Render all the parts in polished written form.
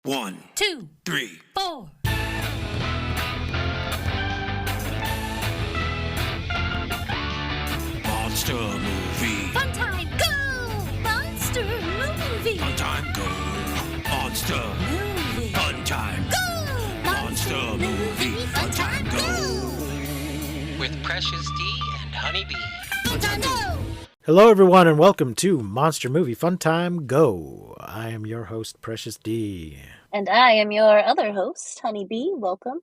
1, 2, 3, 4. Monster movie. Fun time, go! Monster movie. Fun time, go. Monster. Movie. Fun time. Go! Monster movie. Fun time, go. With Precious D and Honeybee. Fun time, go! Hello, everyone, and welcome to Monster Movie Fun Time Go. I am your host, Precious D. And I am your other host, Honeybee. Welcome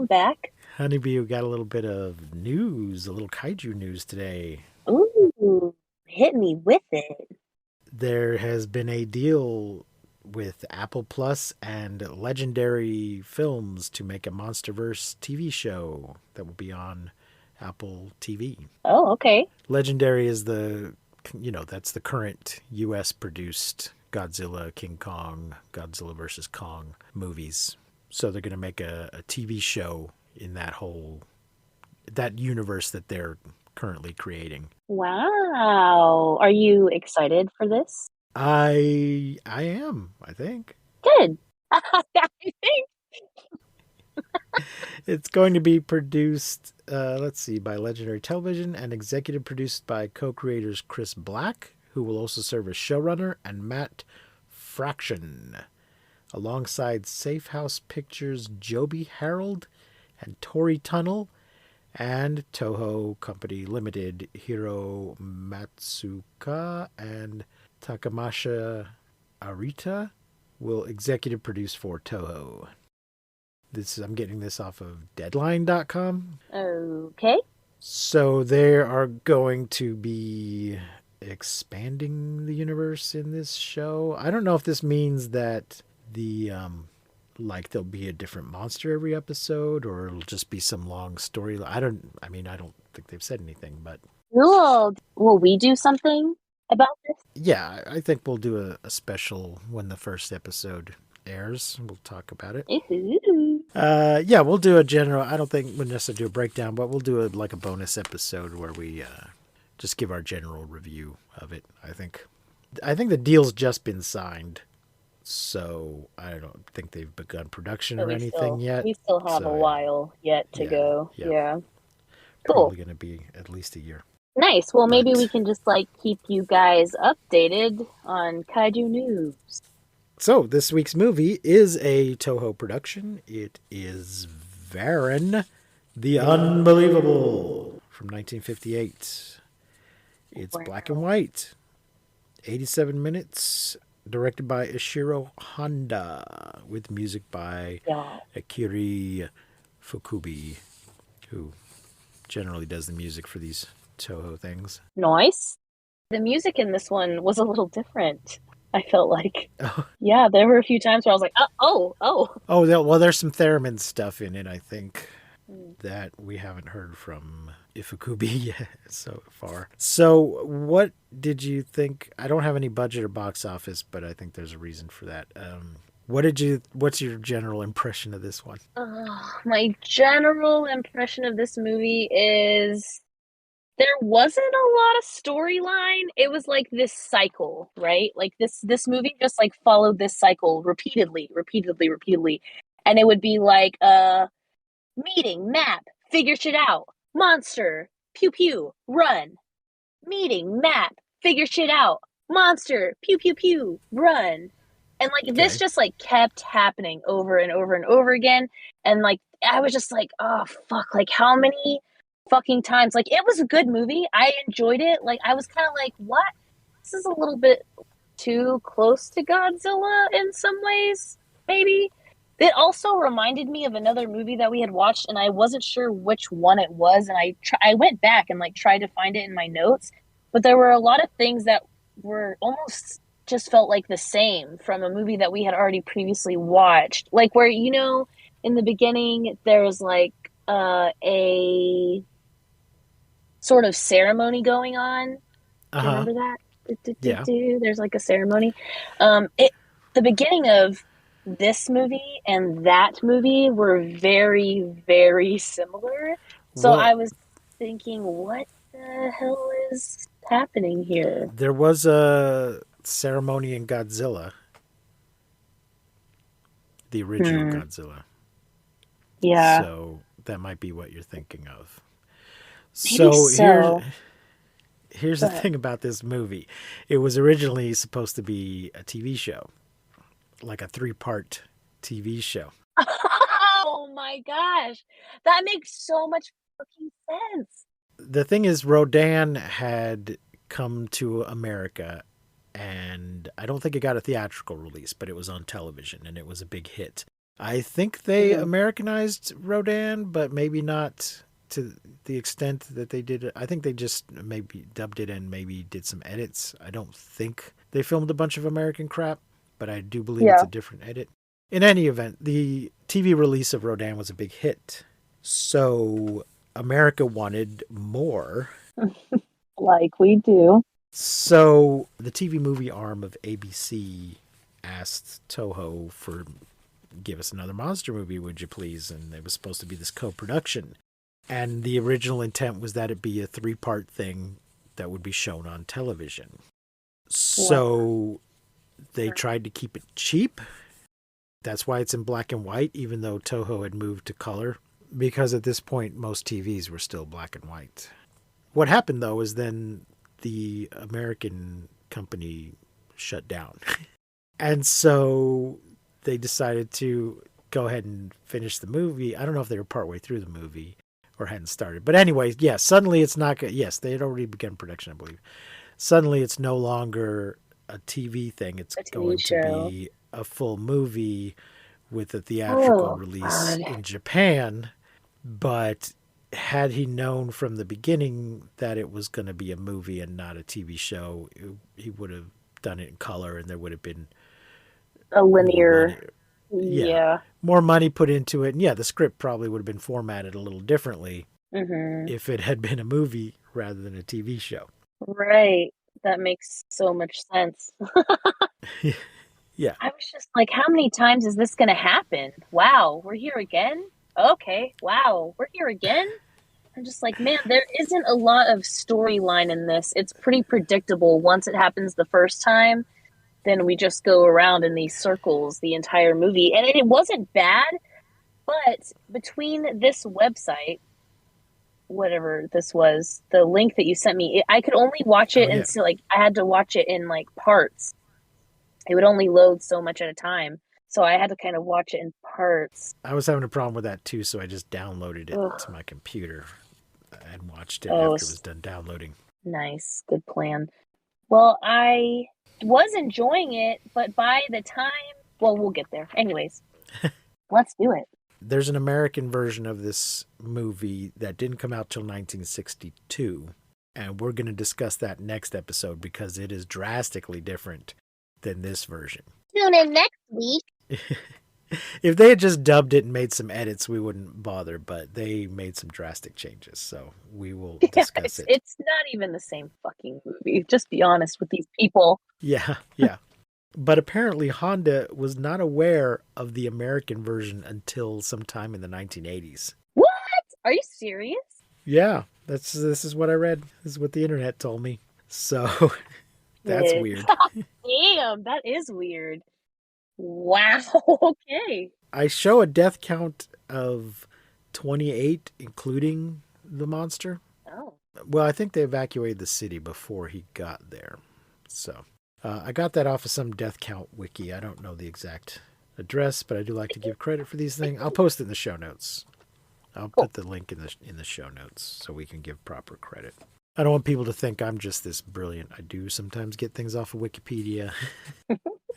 back. Honeybee, we got a little bit of news, a little kaiju news today. Ooh, hit me with it. There has been a deal with Apple Plus and Legendary Films to make a Monsterverse TV show that will be on Apple TV. Oh, okay. Legendary is that's the current U.S. produced Godzilla, King Kong, Godzilla vs. Kong movies. So they're going to make a TV show in that universe that they're currently creating. Wow. Are you excited for this? I am, I think. Good. I think. It's going to be produced, by Legendary Television and executive produced by co-creators Chris Black, who will also serve as showrunner, and Matt Fraction, alongside Safe House Pictures' Joby Harold and Tori Tunnel, and Toho Company Limited, Hiro Matsuka and Takamasha Arita will executive produce for Toho. I'm getting this off of Deadline.com. Okay. So they are going to be expanding the universe in this show. I don't know if this means that there'll be a different monster every episode, or it'll just be some long story. I don't think they've said anything, but Cool. Will we do something about this? yeah, I think we'll do a special when the first episode airs. We'll talk about it. Ooh. We'll do a general. I don't think we'll necessarily do a breakdown, but we'll do a bonus episode where we just give our general review of it. I think the deal's just been signed, so I don't think they've begun production or anything yet. We still have a while yet to go. Yeah. Cool. Probably going to be at least a year. Nice. Well, maybe we can just keep you guys updated on kaiju news. So this week's movie is a Toho production. It is Varan the Unbelievable from 1958. It's black and white. 87 minutes. Directed by Ishiro Honda, with music by Akiri Fukubi, who generally does the music for these Toho things. Nice. The music in this one was a little different, I felt like. Yeah, there were a few times where I was like, oh. Oh, well, there's some theremin stuff in it, I think, that we haven't heard from Ifukubi yet so far. So what did you think? I don't have any budget or box office, but I think there's a reason for that. What's your general impression of this one? My general impression of this movie is there wasn't a lot of storyline. It was like this cycle, right? Like this movie just followed this cycle repeatedly. And it would be like meeting, map, figure shit out. Monster, pew pew, run. Meeting, map, figure shit out. Monster, pew pew pew, run. And this just kept happening over and over and over again. And I was just oh fuck, how many fucking times? It was a good movie. I enjoyed it. I was kind of what? This is a little bit too close to Godzilla in some ways, maybe. It also reminded me of another movie that we had watched, and I wasn't sure which one it was, and I went back and tried to find it in my notes, but there were a lot of things that were almost just felt like the same from a movie that we had already previously watched. Where, in the beginning, there's a sort of ceremony going on. Do you remember that? Yeah. There's a ceremony. The beginning of this movie and that movie were very, very similar. So I was thinking, what the hell is happening here? There was a ceremony in Godzilla. the original Hmm. Godzilla. Yeah. So that might be what you're thinking of. Maybe So so. here's the But thing about this movie. It was originally supposed to be a TV show, like a 3-part TV show. oh my gosh. That makes so much fucking sense. The thing is, Rodan had come to America, and I don't think it got a theatrical release, but it was on television, and it was a big hit. I think they Mhm. Americanized Rodan, but maybe not to the extent that they did it. I think they just maybe dubbed it and maybe did some edits. I don't think they filmed a bunch of American crap, but I do believe it's Yeah. a different edit. In any event, the TV release of Rodan was a big hit. So America wanted more. Like we do. So the TV movie arm of ABC asked Toho for give us another monster movie, would you please? And it was supposed to be this co-production. And the original intent was that it be a 3-part thing that would be shown on television. So they tried to keep it cheap. That's why it's in black and white, even though Toho had moved to color. Because at this point, most TVs were still black and white. What happened, though, is then the American company shut down. And so they decided to go ahead and finish the movie. I don't know if they were partway through the movie or hadn't started. But anyway, yes, suddenly it's not good. Yes, they had already begun production, I believe. Suddenly it's no longer a TV thing. It's A TV going to show. be a full movie with a theatrical Oh release God. in Japan. But had he known from the beginning that it was going to be a movie and not a TV show, he would have done it in color and there would have been A more money. linear. Yeah, Yeah. more money put into it. And yeah, the script probably would have been formatted a little differently Mm-hmm. if it had been a movie rather than a TV show. Right. That makes so much sense. Yeah. I was just like, how many times is this going to happen? Wow, we're here again? Okay, wow, we're here again? I'm just like, man, there isn't a lot of storyline in this. It's pretty predictable. Once it happens the first time, then we just go around in these circles the entire movie. And it wasn't bad, but between this website, whatever this was, the link that you sent me, I could only watch Oh, it yeah. until like I had to watch it in like parts. It would only load so much at a time. So I had to kind of watch it in parts. I was having a problem with that too, so I just downloaded it Ugh. to my computer and watched it Oh, after it was done downloading. nice. Good plan. Well, I was enjoying it, but by the time, well, we'll get there. Anyways, let's do it. There's an American version of this movie that didn't come out till 1962, and we're going to discuss that next episode because it is drastically different than this version. Tune in next week. If they had just dubbed it and made some edits, we wouldn't bother, but they made some drastic changes, so we will discuss it. It's not even the same fucking movie. Just be honest with these people. Yeah, yeah. But apparently Honda was not aware of the American version until sometime in the 1980s. What? Are you serious? Yeah, this is what I read. This is what the internet told me. So that's Yeah. weird. Damn, that is weird. Wow. Okay. I show a death count of 28, including the monster. Oh. Well, I think they evacuated the city before he got there. So I got that off of some death count wiki. I don't know the exact address, but I do like to give credit for these things. I'll post it in the show notes. I'll put the link in the show notes so we can give proper credit. I don't want people to think I'm just this brilliant. I do sometimes get things off of Wikipedia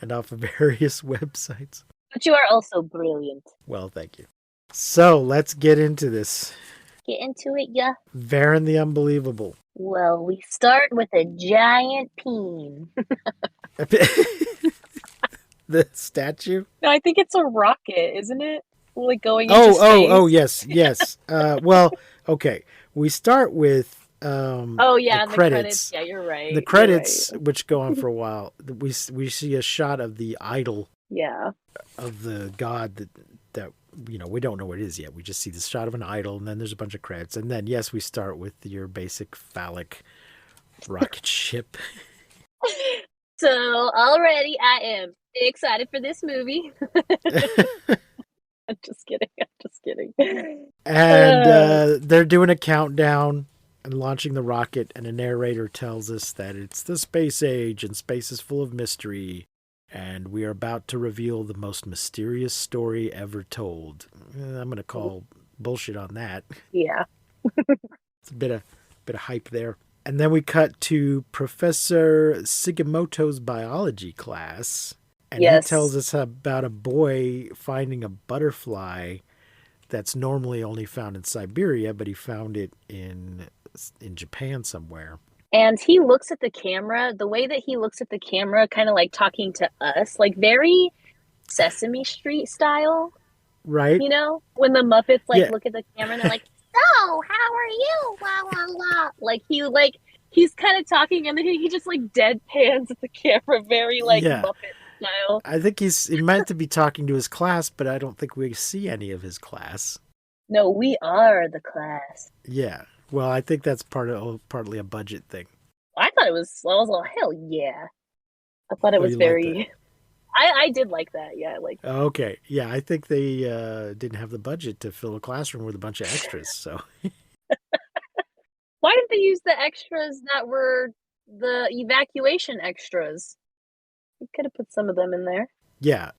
and off of various websites. But you are also brilliant. Well, thank you. So let's get into this. Get into it, yeah. Varan the Unbelievable. Well, we start with a giant peen. The statue? No, I think it's a rocket, isn't it? Like going into space. Yes. Well, okay. We start with Oh yeah, the the credits. Yeah, you're right. The credits, which go on for a while, we see a shot of the idol Yeah. of the god that we don't know what it is yet. We just see the shot of an idol, and then there's a bunch of credits, and then yes, we start with your basic phallic rocket ship. So already I am excited for this movie. kidding. And they're doing a countdown and launching the rocket, and a narrator tells us that it's the space age and space is full of mystery, and we are about to reveal the most mysterious story ever told. I'm going to call bullshit on that. Yeah. It's a bit of hype there. And then we cut to Professor Sugimoto's biology class, and he tells us about a boy finding a butterfly that's normally only found in Siberia, but he found it in Japan somewhere. And he looks at the camera, the way that he looks at the camera, kind of like talking to us, like very Sesame Street style. Right. You know, when the Muppets look at the camera and they're like, "So, how are you?" Blah blah blah. He's kind of talking, and then he just like deadpans at the camera, very Muppet style. I think he meant to be talking to his class, but I don't think we see any of his class. No, we are the class. Yeah. Well, I think that's partly a budget thing. I thought it was. I was like, hell yeah! I thought it was very. I did like that. Yeah, Okay, yeah, I think they didn't have the budget to fill a classroom with a bunch of extras. So why didn't they use the extras that were the evacuation extras? You could have put some of them in there. Yeah,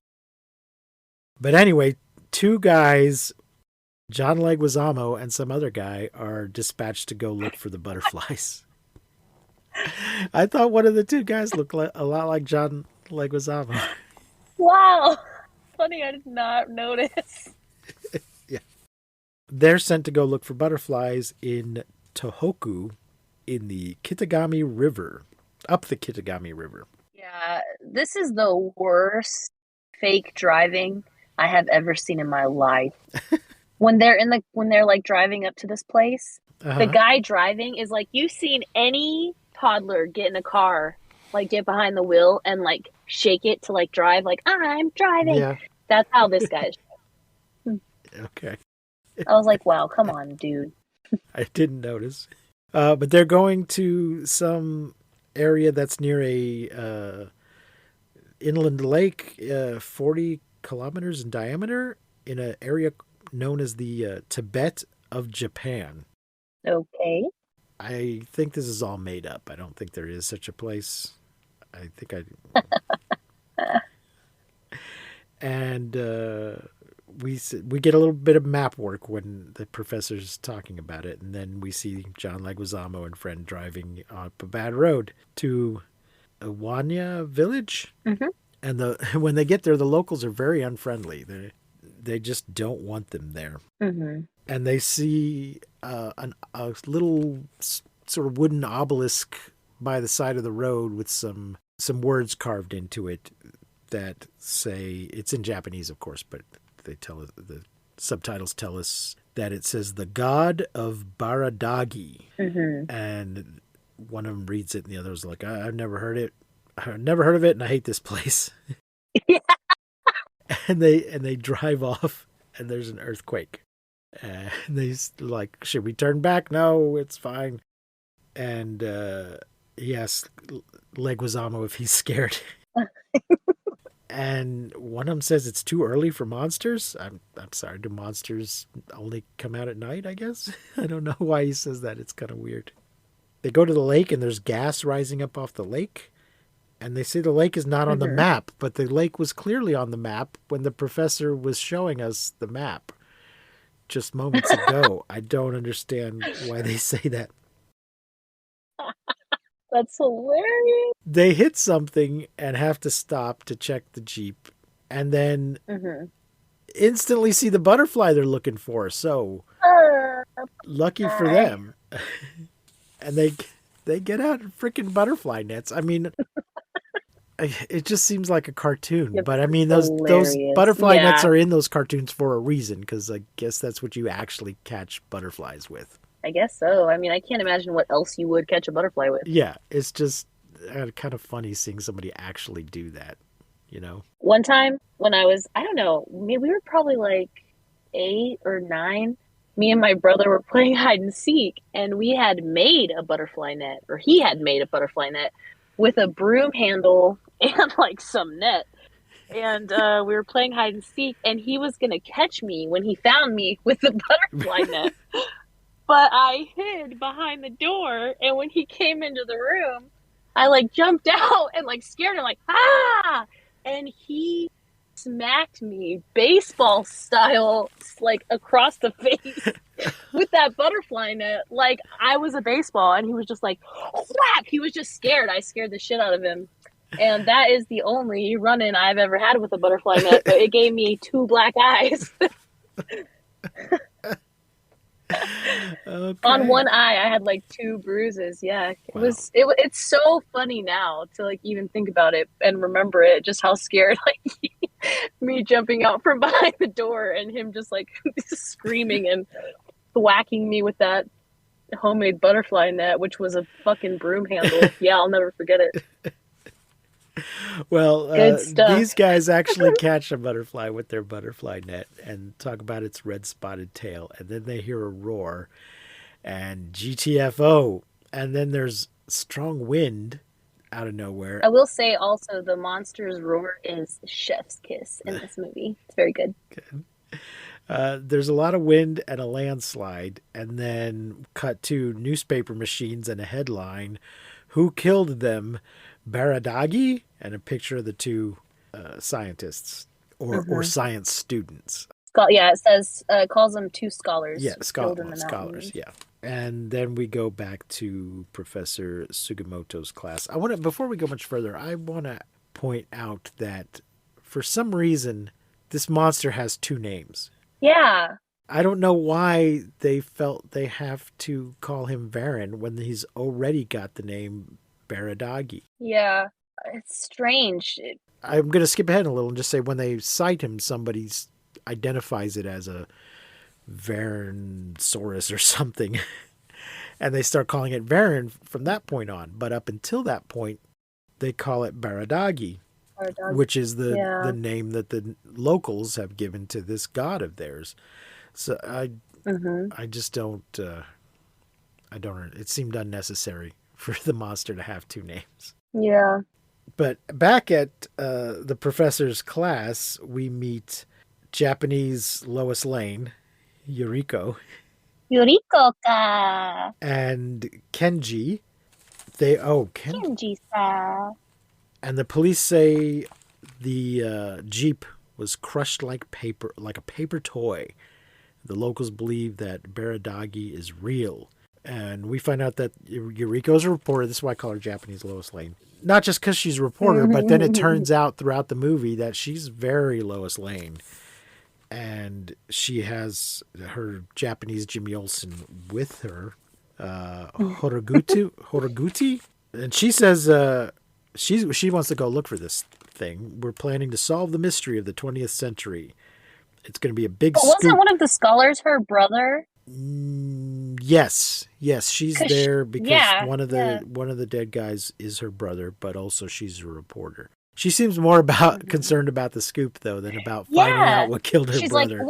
but anyway, two guys, John Leguizamo and some other guy, are dispatched to go look for the butterflies. I thought one of the two guys looked a lot like John Leguizamo. Wow. Funny, I did not notice. Yeah. They're sent to go look for butterflies in Tohoku in the Kitagami River. Up the Kitagami River. Yeah, this is the worst fake driving I have ever seen in my life. when they're like driving up to this place, the guy driving is like, you've seen any toddler get in a car, like get behind the wheel and like shake it to like drive, like I'm driving. Yeah. That's how this guy is. Okay. I was like, wow, come on, dude. I didn't notice. But they're going to some area that's near a inland lake, 40 kilometers in diameter, in an area known as the Tibet of Japan. Okay. I think this is all made up. I don't think there is such a place. I think and we get a little bit of map work when the professor's talking about it, and then we see John Leguizamo and friend driving up a bad road to Iwanya village. Mm-hmm. And when they get there, the locals are very unfriendly. They just don't want them there. Mm-hmm. And they see a little sort of wooden obelisk by the side of the road with some words carved into it that say, it's in Japanese, of course, but the subtitles tell us that it says the God of Baradagi. Mm-hmm. And one of them reads it and the other's like, I've never heard it. I've never heard of it, and I hate this place. Yeah. And they drive off, and there's an earthquake. And they like, should we turn back? No, it's fine. And he asks Leguizamo if he's scared. And one of them says it's too early for monsters. I'm sorry, do monsters only come out at night, I guess? I don't know why he says that. It's kind of weird. They go to the lake, and there's gas rising up off the lake. And they say the lake is not on the map, but the lake was clearly on the map when the professor was showing us the map just moments ago. I don't understand why they say that. That's hilarious. They hit something and have to stop to check the Jeep, and then instantly see the butterfly they're looking for. So lucky for them. And they get out freaking butterfly nets. I mean, it just seems like a cartoon, but I mean, those butterfly nets are in those cartoons for a reason, because I guess that's what you actually catch butterflies with. I guess so. I mean, I can't imagine what else you would catch a butterfly with. Yeah, it's just kind of funny seeing somebody actually do that, you know? One time when I was, I don't know, maybe we were probably like 8 or 9. Me and my brother were playing hide and seek, and we had made a butterfly net, or he had made a butterfly net with a broom handle and like some net. and we were playing hide and seek, and he was gonna catch me when he found me with the butterfly net. But I hid behind the door, and when he came into the room, I like jumped out and like scared him, like ah! And he smacked me baseball style, like across the face with that butterfly net, like I was a baseball, and he was just like whack. He was just scared. I scared the shit out of him. And that is the only run-in I've ever had with a butterfly net, but it gave me 2 black eyes. Okay. On one eye, I had like 2 bruises. Yeah, Wow. it's so funny now to like even think about it and remember it, just how scared like me jumping out from behind the door and him just like screaming and whacking me with that homemade butterfly net, which was a fucking broom handle. Yeah, I'll never forget it. Well, Good stuff. these guys actually catch a butterfly with their butterfly net and talk about its red spotted tail, and then they hear a roar and GTFO, and then there's strong wind out of nowhere. I will say also the monster's roar is chef's kiss in this movie. It's very good. There's a lot of wind and a landslide, and then cut to newspaper machines and a headline: "Who killed them? Baradagi?" and a picture of the 2 scientists or science students. Yeah, it says calls them 2 scholars. Yeah, killed in the scholars. mountains. Yeah, and then we go back to Professor Sugimoto's class. Before we go much further, I want to point out that for some reason this monster has 2 names. Yeah. I don't know why they felt they have to call him Varan when he's already got the name Baradagi. Yeah. It's strange. I'm going to skip ahead a little and just say when they cite him, somebody identifies it as a Varansaurus or something. And they start calling it Varan from that point on. But up until that point, they call it Baradagi, which is the name that the locals have given to this god of theirs. So I just don't, it seemed unnecessary for the monster to have 2 names. Yeah. But back at the professor's class, we meet Japanese Lois Lane, Yuriko, Yuriko-ka. and Kenji. Kenji-sa. And the police say the Jeep was crushed like a paper toy. The locals believe that Baradagi is real. And we find out that Yuriko's a reporter. This is why I call her Japanese Lois Lane. Not just because she's a reporter, but then it turns out throughout the movie that she's very Lois Lane. And she has her Japanese Jimmy Olsen with her, Horoguchi. And she says she wants to go look for this thing. We're planning to solve the mystery of the 20th century. It's going to be a big scoop. Wasn't one of the scholars her brother? Yes, she's there because one of the dead guys is her brother, but also she's a reporter. She seems more concerned about the scoop though than about finding out what killed her brother.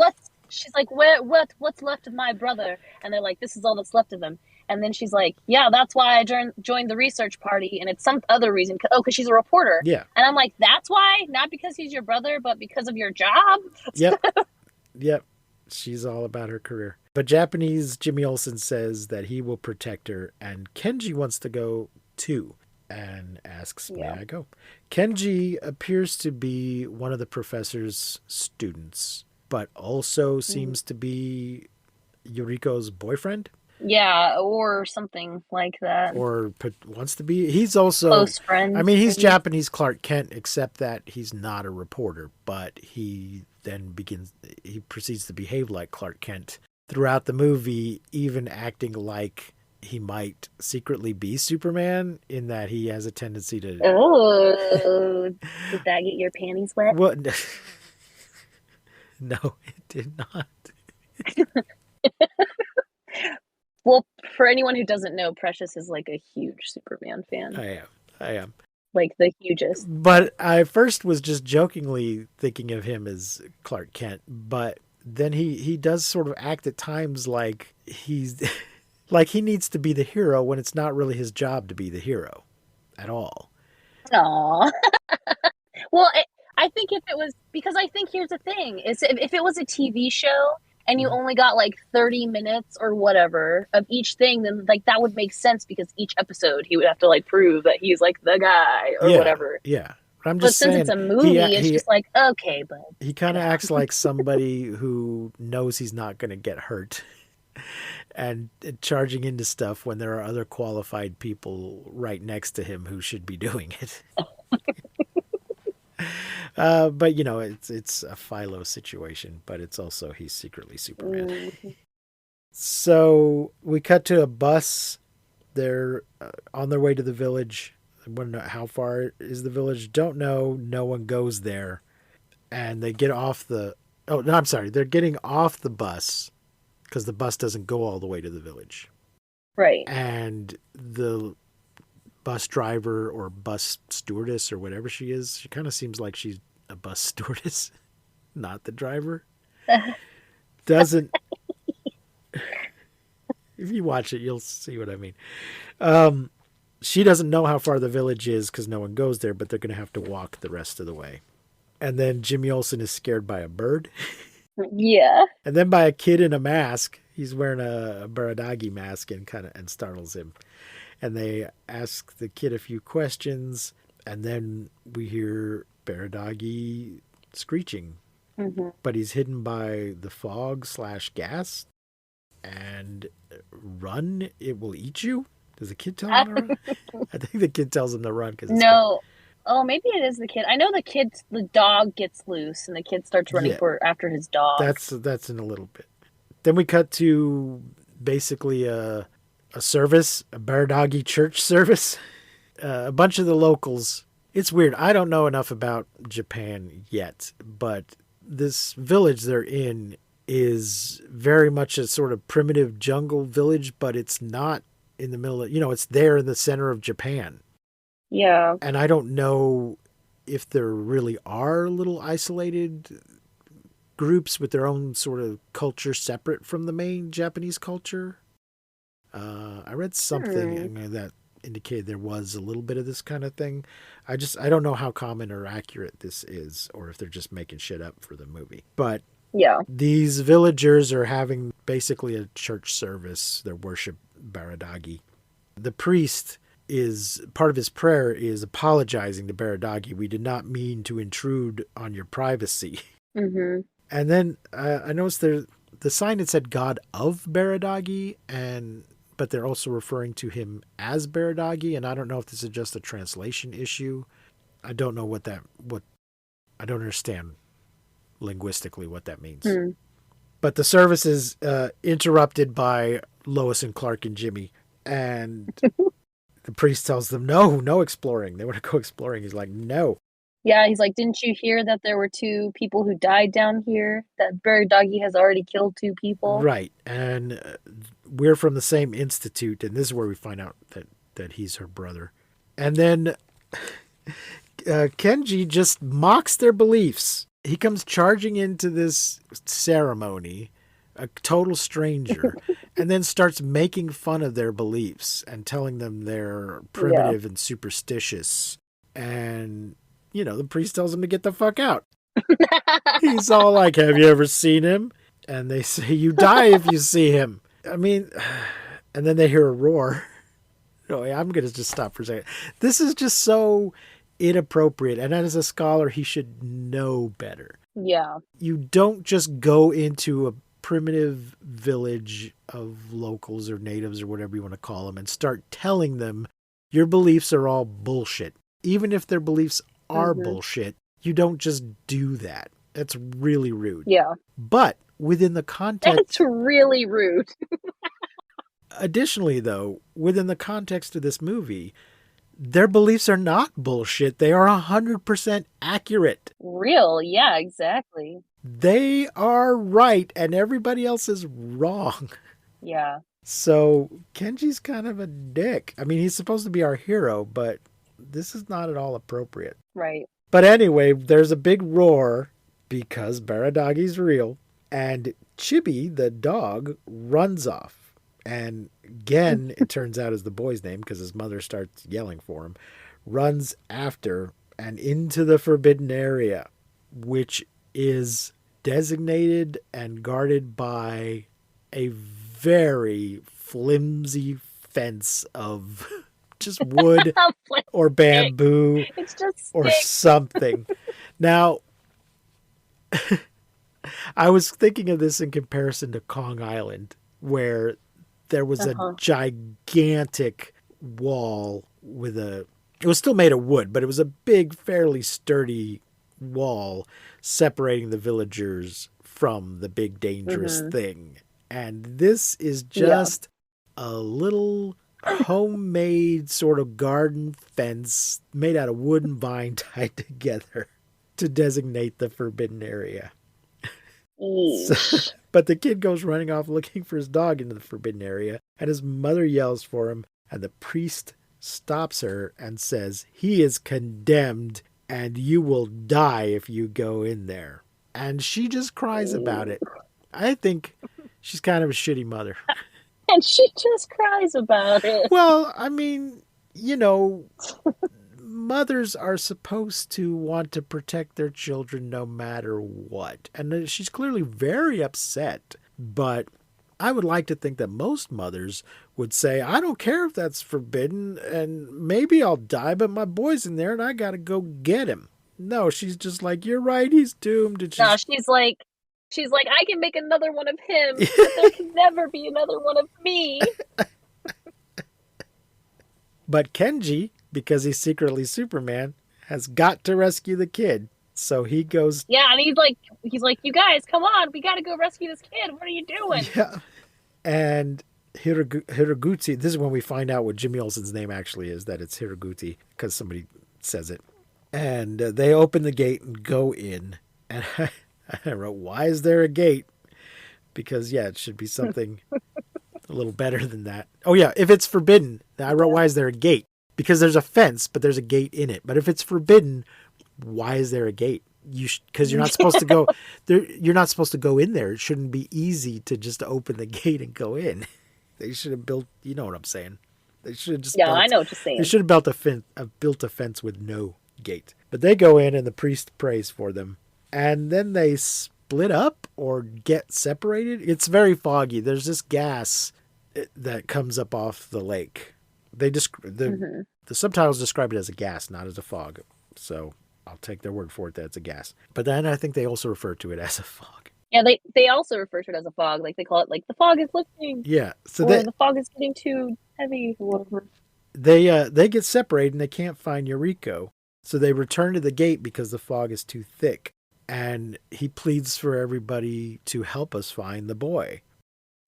She's like, what's left of my brother? And they're like, this is all that's left of him. And then she's like, yeah, that's why I joined the research party, and it's some other reason. Oh, because she's a reporter. Yeah. And I'm like, that's why? Not because he's your brother, but because of your job? Yep. She's all about her career. But Japanese Jimmy Olsen says that he will protect her, and Kenji wants to go too and asks, may I go? Kenji appears to be one of the professor's students, but also seems to be Yuriko's boyfriend. Yeah, or something like that. Or wants to be. He's also close friends. I mean, he's Japanese Clark Kent, except that he's not a reporter, but he proceeds to behave like Clark Kent throughout the movie, even acting like he might secretly be Superman, in that he has a tendency to... Oh, did that get your panties wet? What? No, it did not. Well, for anyone who doesn't know, Precious is like a huge Superman fan. I am. Like the hugest. But I first was just jokingly thinking of him as Clark Kent, but then he does sort of act at times like he's like he needs to be the hero when it's not really his job to be the hero at all. Aww. Well, I think if it was, because I think here's the thing, is if it was a TV show and you Mhm. only got like 30 minutes or whatever of each thing, then like that would make sense because each episode he would have to like prove that he's like the guy or Yeah, whatever. yeah. But I'm But just since it's saying a he movie, it's he just like, okay, bud. he kind of acts like somebody who knows he's not going to get hurt and charging into stuff when there are other qualified people right next to him who should be doing it. But you know, it's a Philo situation, but it's also he's secretly Superman. Mm. So we cut to a bus. They're on their way to the village. I want to know how far is the village. Don't know. No one goes there, and they get off the. Oh no, I'm sorry. They're getting off the bus because the bus doesn't go all the way to the village, Right. and the bus driver or bus stewardess or whatever she is, she kind of seems like she's a bus stewardess, not the driver. Doesn't. If you watch it, you'll see what I mean. She doesn't know how far the village is because no one goes there, but they're going to have to walk the rest of the way. And then Jimmy Olsen is scared by a bird. Yeah. And then by a kid in a mask. He's wearing a Baradagi mask and startles him. And they ask the kid a few questions, and then we hear Baradagi screeching. Mm-hmm. But he's hidden by the fog / gas. And run, it will eat you. Does the kid tell him to run? I think the kid tells him to run because No. Oh, maybe it is the kid. I know the dog gets loose and the kid starts running Yeah. after his dog. That's in a little bit. Then we cut to basically a service, a Baradagi church service. A bunch of the locals. It's weird. I don't know enough about Japan yet, but this village they're in is very much a sort of primitive jungle village, but it's not in the middle of, it's there in the center of Japan. Yeah. And I don't know if there really are little isolated groups with their own sort of culture separate from the main Japanese culture. I read something that indicated there was a little bit of this kind of thing. I don't know how common or accurate this is, or if they're just making shit up for the movie. But Yeah. these villagers are having basically a church service. They worship Baradagi. The priest is, part of his prayer is apologizing to Baradagi. We did not mean to intrude on your privacy. Mm-hmm. And then I noticed the sign had said God of Baradagi, but they're also referring to him as Baradagi, and I don't know if this is just a translation issue. I don't know I don't understand linguistically what that means. But the service is interrupted by Lois and Clark and Jimmy, and the priest tells them, no exploring. They want to go exploring. He's like, no. Yeah, he's like, didn't you hear that there were 2 people who died down here? That Baradagi has already killed 2 people? Right. And we're from the same institute, and this is where we find out that he's her brother. And then Kenji just mocks their beliefs. He comes charging into this ceremony, a total stranger, and then starts making fun of their beliefs and telling them they're primitive and superstitious. And, the priest tells him to get the fuck out. He's all like, have you ever seen him? And they say, you die if you see him. I mean, and then they hear a roar. No, I'm going to just stop for a second. This is just so inappropriate. And as a scholar, he should know better. Yeah. You don't just go into a primitive village of locals or natives or whatever you want to call them and start telling them your beliefs are all bullshit. Even if their beliefs are bullshit, you don't just do that. That's really rude. Yeah. But within the context... That's really rude. Additionally, though, within the context of this movie, their beliefs are not bullshit. They are 100% accurate. Real. Yeah, exactly. They are right, and everybody else is wrong. Yeah. So Kenji's kind of a dick. I mean, he's supposed to be our hero, but this is not at all appropriate. Right. But anyway, there's a big roar because Baradagi's real, and Chibi, the dog, runs off. And Gen, it turns out is the boy's name because his mother starts yelling for him, runs after, and into the forbidden area, which is designated and guarded by a very flimsy fence of just wood or bamboo It's just or sticks. something. Now, I was thinking of this in comparison to Kong Island, where there was a gigantic wall with it was still made of wood, but it was a big, fairly sturdy wall separating the villagers from the big, dangerous thing. And this is just a little homemade sort of garden fence made out of wood and vine tied together to designate the forbidden area. So, but the kid goes running off looking for his dog into the forbidden area, and his mother yells for him, and the priest stops her and says, "He is condemned, and you will die if you go in there." And she just cries about it. I think she's kind of a shitty mother. And she just cries about it. Well, I mean, mothers are supposed to want to protect their children no matter what. And she's clearly very upset. But I would like to think that most mothers would say, I don't care if that's forbidden and maybe I'll die, but my boy's in there and I got to go get him. No, she's just like, you're right, he's doomed. And she's like, I can make another one of him, but there can never be another one of me. But Kenji, because he's secretly Superman, has got to rescue the kid. So he goes. Yeah, and he's like, you guys, come on, we got to go rescue this kid. What are you doing? Yeah. And Hiraguchi, this is when we find out what Jimmy Olsen's name actually is, that it's Hiraguchi, because somebody says it. And they open the gate and go in. And I wrote, why is there a gate? Because, yeah, it should be something a little better than that. Oh, yeah, if it's forbidden, I wrote, why is there a gate? Because there's a fence, but there's a gate in it. But if it's forbidden, why is there a gate? Because you're not supposed to go there. You're not supposed to go in there. It shouldn't be easy to just open the gate and go in. They should have built. You know what I'm saying? They should have just. Yeah, I know what you're saying. They should have built a fence with no gate. But they go in, and the priest prays for them, and then they split up or get separated. It's very foggy. There's this gas that comes up off the lake. The subtitles describe it as a gas, not as a fog. So I'll take their word for it that it's a gas. But then I think they also refer to it as a fog. Yeah, they also refer to it as a fog. Like they call it like the fog is lifting. Yeah. So the fog is getting too heavy or whatever. They get separated and they can't find Yuriko. So they return to the gate because the fog is too thick. And he pleads for everybody to help us find the boy.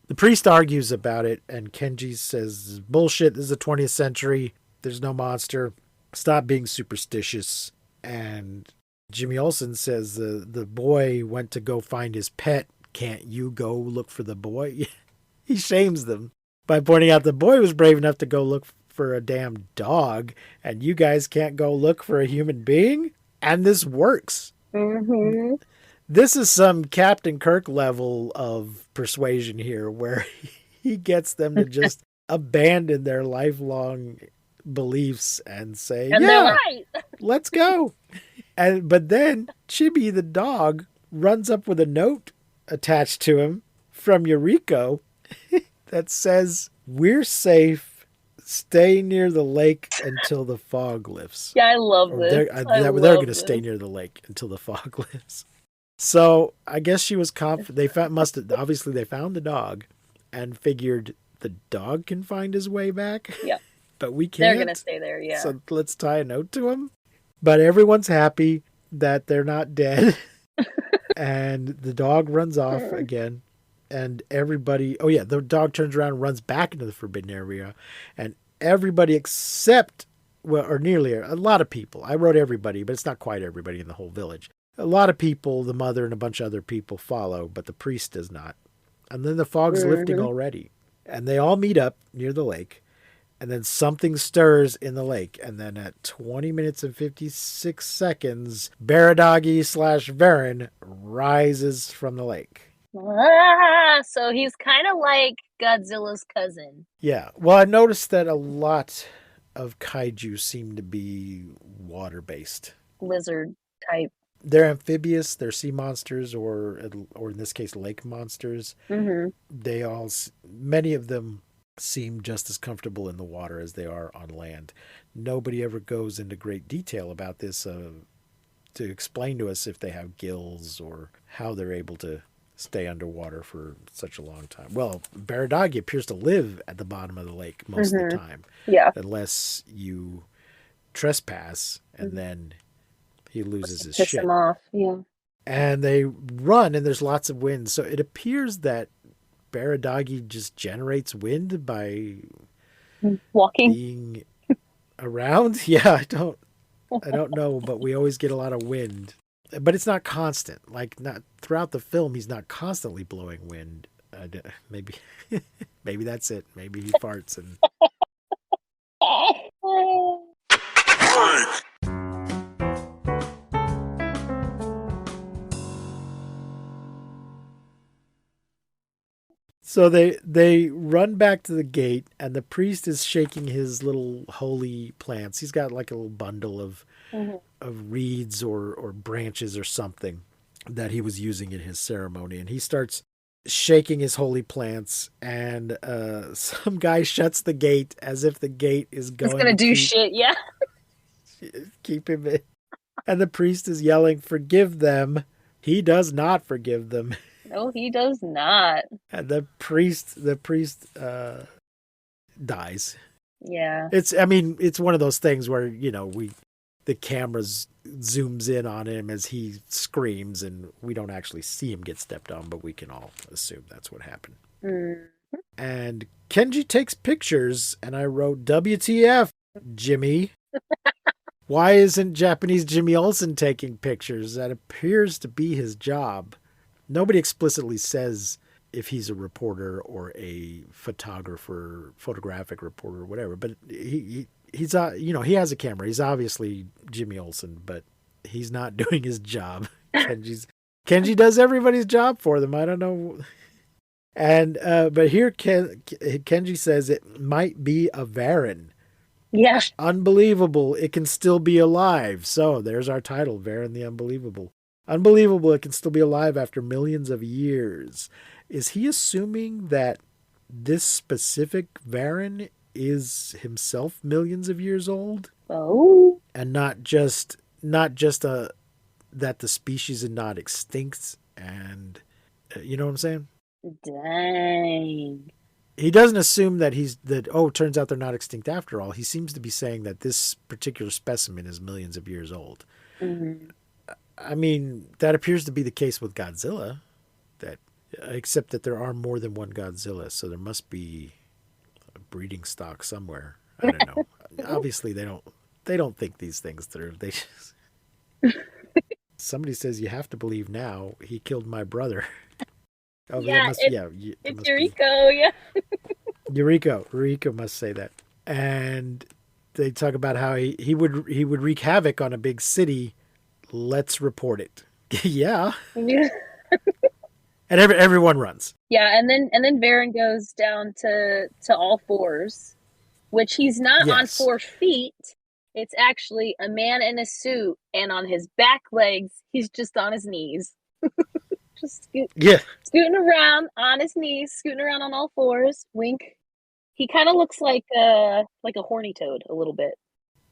The priest argues about it, and Kenji says, bullshit, this is the 20th century. There's no monster. Stop being superstitious. And Jimmy Olsen says the boy went to go find his pet. Can't you go look for the boy? He shames them by pointing out the boy was brave enough to go look for a damn dog, and you guys can't go look for a human being? And this works. Mm-hmm. This is some Captain Kirk level of persuasion here, where he gets them to just abandon their lifelong beliefs and say, and yeah, right. Let's go. But then Chibi the dog runs up with a note attached to him from Yuriko that says, we're safe. Stay near the lake until the fog lifts. Yeah, I love this. They're going to stay near the lake until the fog lifts. So I guess she was confident. They found the dog and figured the dog can find his way back. Yeah. But we can't. They're going to stay there, yeah. So let's tie a note to him. But everyone's happy that they're not dead. And the dog runs off again. And everybody, the dog turns around and runs back into the forbidden area. And everybody except, or nearly a lot of people. I wrote everybody, but it's not quite everybody in the whole village. A lot of people, the mother and a bunch of other people follow, but the priest does not. And then the fog's lifting already. And they all meet up near the lake. And then something stirs in the lake. And then at 20 minutes and 56 seconds, Baradagi / Varan rises from the lake. So he's kind of like Godzilla's cousin. Yeah. Well, I noticed that a lot of kaiju seem to be water-based. lizard type. They're amphibious. They're sea monsters, or in this case, lake monsters. Mm-hmm. Many of them seem just as comfortable in the water as they are on land. Nobody ever goes into great detail about this to explain to us if they have gills or how they're able to stay underwater for such a long time. Well, Baradagi appears to live at the bottom of the lake most of the time. Yeah. Unless you trespass, and then he loses his Piss shit. him off. Yeah. And they run, and there's lots of wind. So it appears that Baradagi just generates wind by Walking. being around. Yeah, I don't know, but we always get a lot of wind. But it's not constant. Like, not throughout the film, he's not constantly blowing wind. Maybe that's it. Maybe he farts and. So they run back to the gate, and the priest is shaking his little holy plants. He's got like a little bundle of reeds or branches or something that he was using in his ceremony, and he starts shaking his holy plants, and some guy shuts the gate as if the gate is going It's gonna do shit, yeah. Keep him in. And the priest is yelling, "Forgive them." He does not forgive them. No, he does not. And the priest dies. Yeah. It's one of those things where, the camera zooms in on him as he screams, and we don't actually see him get stepped on, but we can all assume that's what happened. And Kenji takes pictures, and I wrote, WTF, Jimmy. Why isn't Japanese Jimmy Olsen taking pictures? That appears to be his job. Nobody explicitly says if he's a reporter or a photographic reporter or whatever, but he's he has a camera. He's obviously Jimmy Olsen, but he's not doing his job. Kenji does everybody's job for them. I don't know. And but here Kenji says it might be a Varan. Yeah. Unbelievable. It can still be alive. So there's our title, Varan the Unbelievable. Unbelievable, it can still be alive after millions of years. Is he assuming that this specific Varan is himself millions of years old? Oh. And not just that the species is not extinct, and you know what I'm saying? Dang. He doesn't assume that it turns out they're not extinct after all. He seems to be saying that this particular specimen is millions of years old. Mm-hmm. I mean, that appears to be the case with Godzilla, except that there are more than one Godzilla, so there must be a breeding stock somewhere. I don't know. Obviously, they don't think these things through. They just... Somebody says, you have to believe now he killed my brother. Oh, yeah, it's Yuriko, yeah. Yuriko must say that. And they talk about how he would wreak havoc on a big city. Let's report it. Yeah. And everyone runs. Yeah, and then Varan goes down to all fours, which he's not on 4 feet. It's actually a man in a suit, and on his back legs, he's just on his knees. Just scooting around on his knees, scooting around on all fours. Wink. He kind of looks like a horny toad a little bit.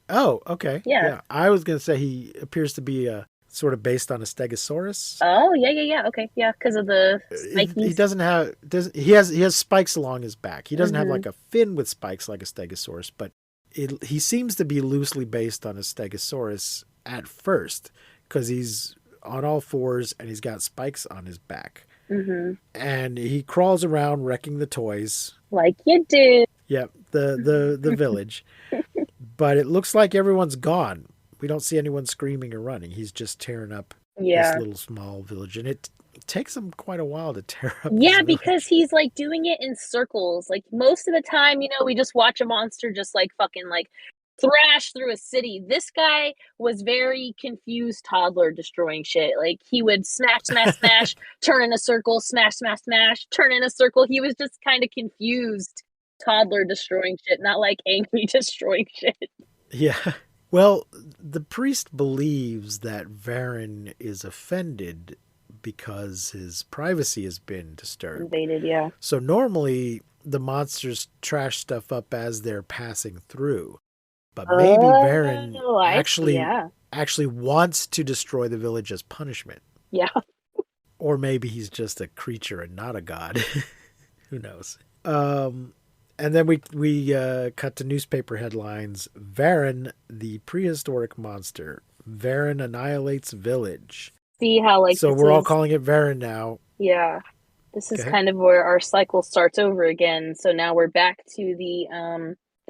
Oh, okay. Yeah. I was going to say he appears to be sort of based on a stegosaurus. Oh, yeah. Okay, yeah, because of the spikes. He has spikes along his back. He doesn't have like a fin with spikes like a stegosaurus, but he seems to be loosely based on a stegosaurus at first because he's on all fours and he's got spikes on his back. Mm-hmm. And he crawls around wrecking the toys. Like you do. Yep, the village. But it looks like everyone's gone. We don't see anyone screaming or running. He's just tearing up this little small village. And it takes him quite a while to tear up. Yeah, because he's like doing it in circles. Like most of the time, we just watch a monster just like fucking like thrash through a city. This guy was very confused toddler destroying shit. Like he would smash, turn in a circle, smash, turn in a circle. He was just kind of confused toddler destroying shit, not like angry destroying shit. Yeah. Well, the priest believes that Varan is offended because his privacy has been disturbed. Invaded, yeah. So normally the monsters trash stuff up as they're passing through. But maybe Varan Oh, I see, yeah. actually wants to destroy the village as punishment. Yeah. Or maybe he's just a creature and not a god. Who knows? And then we cut to newspaper headlines. Varan, the prehistoric monster. Varan annihilates village. See how, like, So this we're all is, calling it Varan now. yeah. This is Okay. kind of where our cycle starts over again. So now we're back to the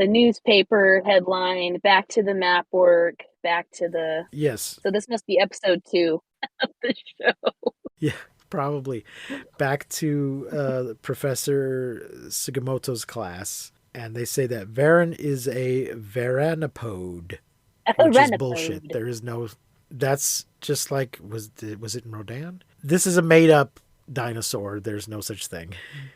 newspaper headline, back to the map work, back to the. Yes. So this must be episode 2 of the show. Yeah, probably. Back to Professor Sugimoto's class. And they say that Varan is a Varanopode, which is bullshit. Renopode. There is no. That's just like was it in Rodan? This is a made up dinosaur. There's no such thing.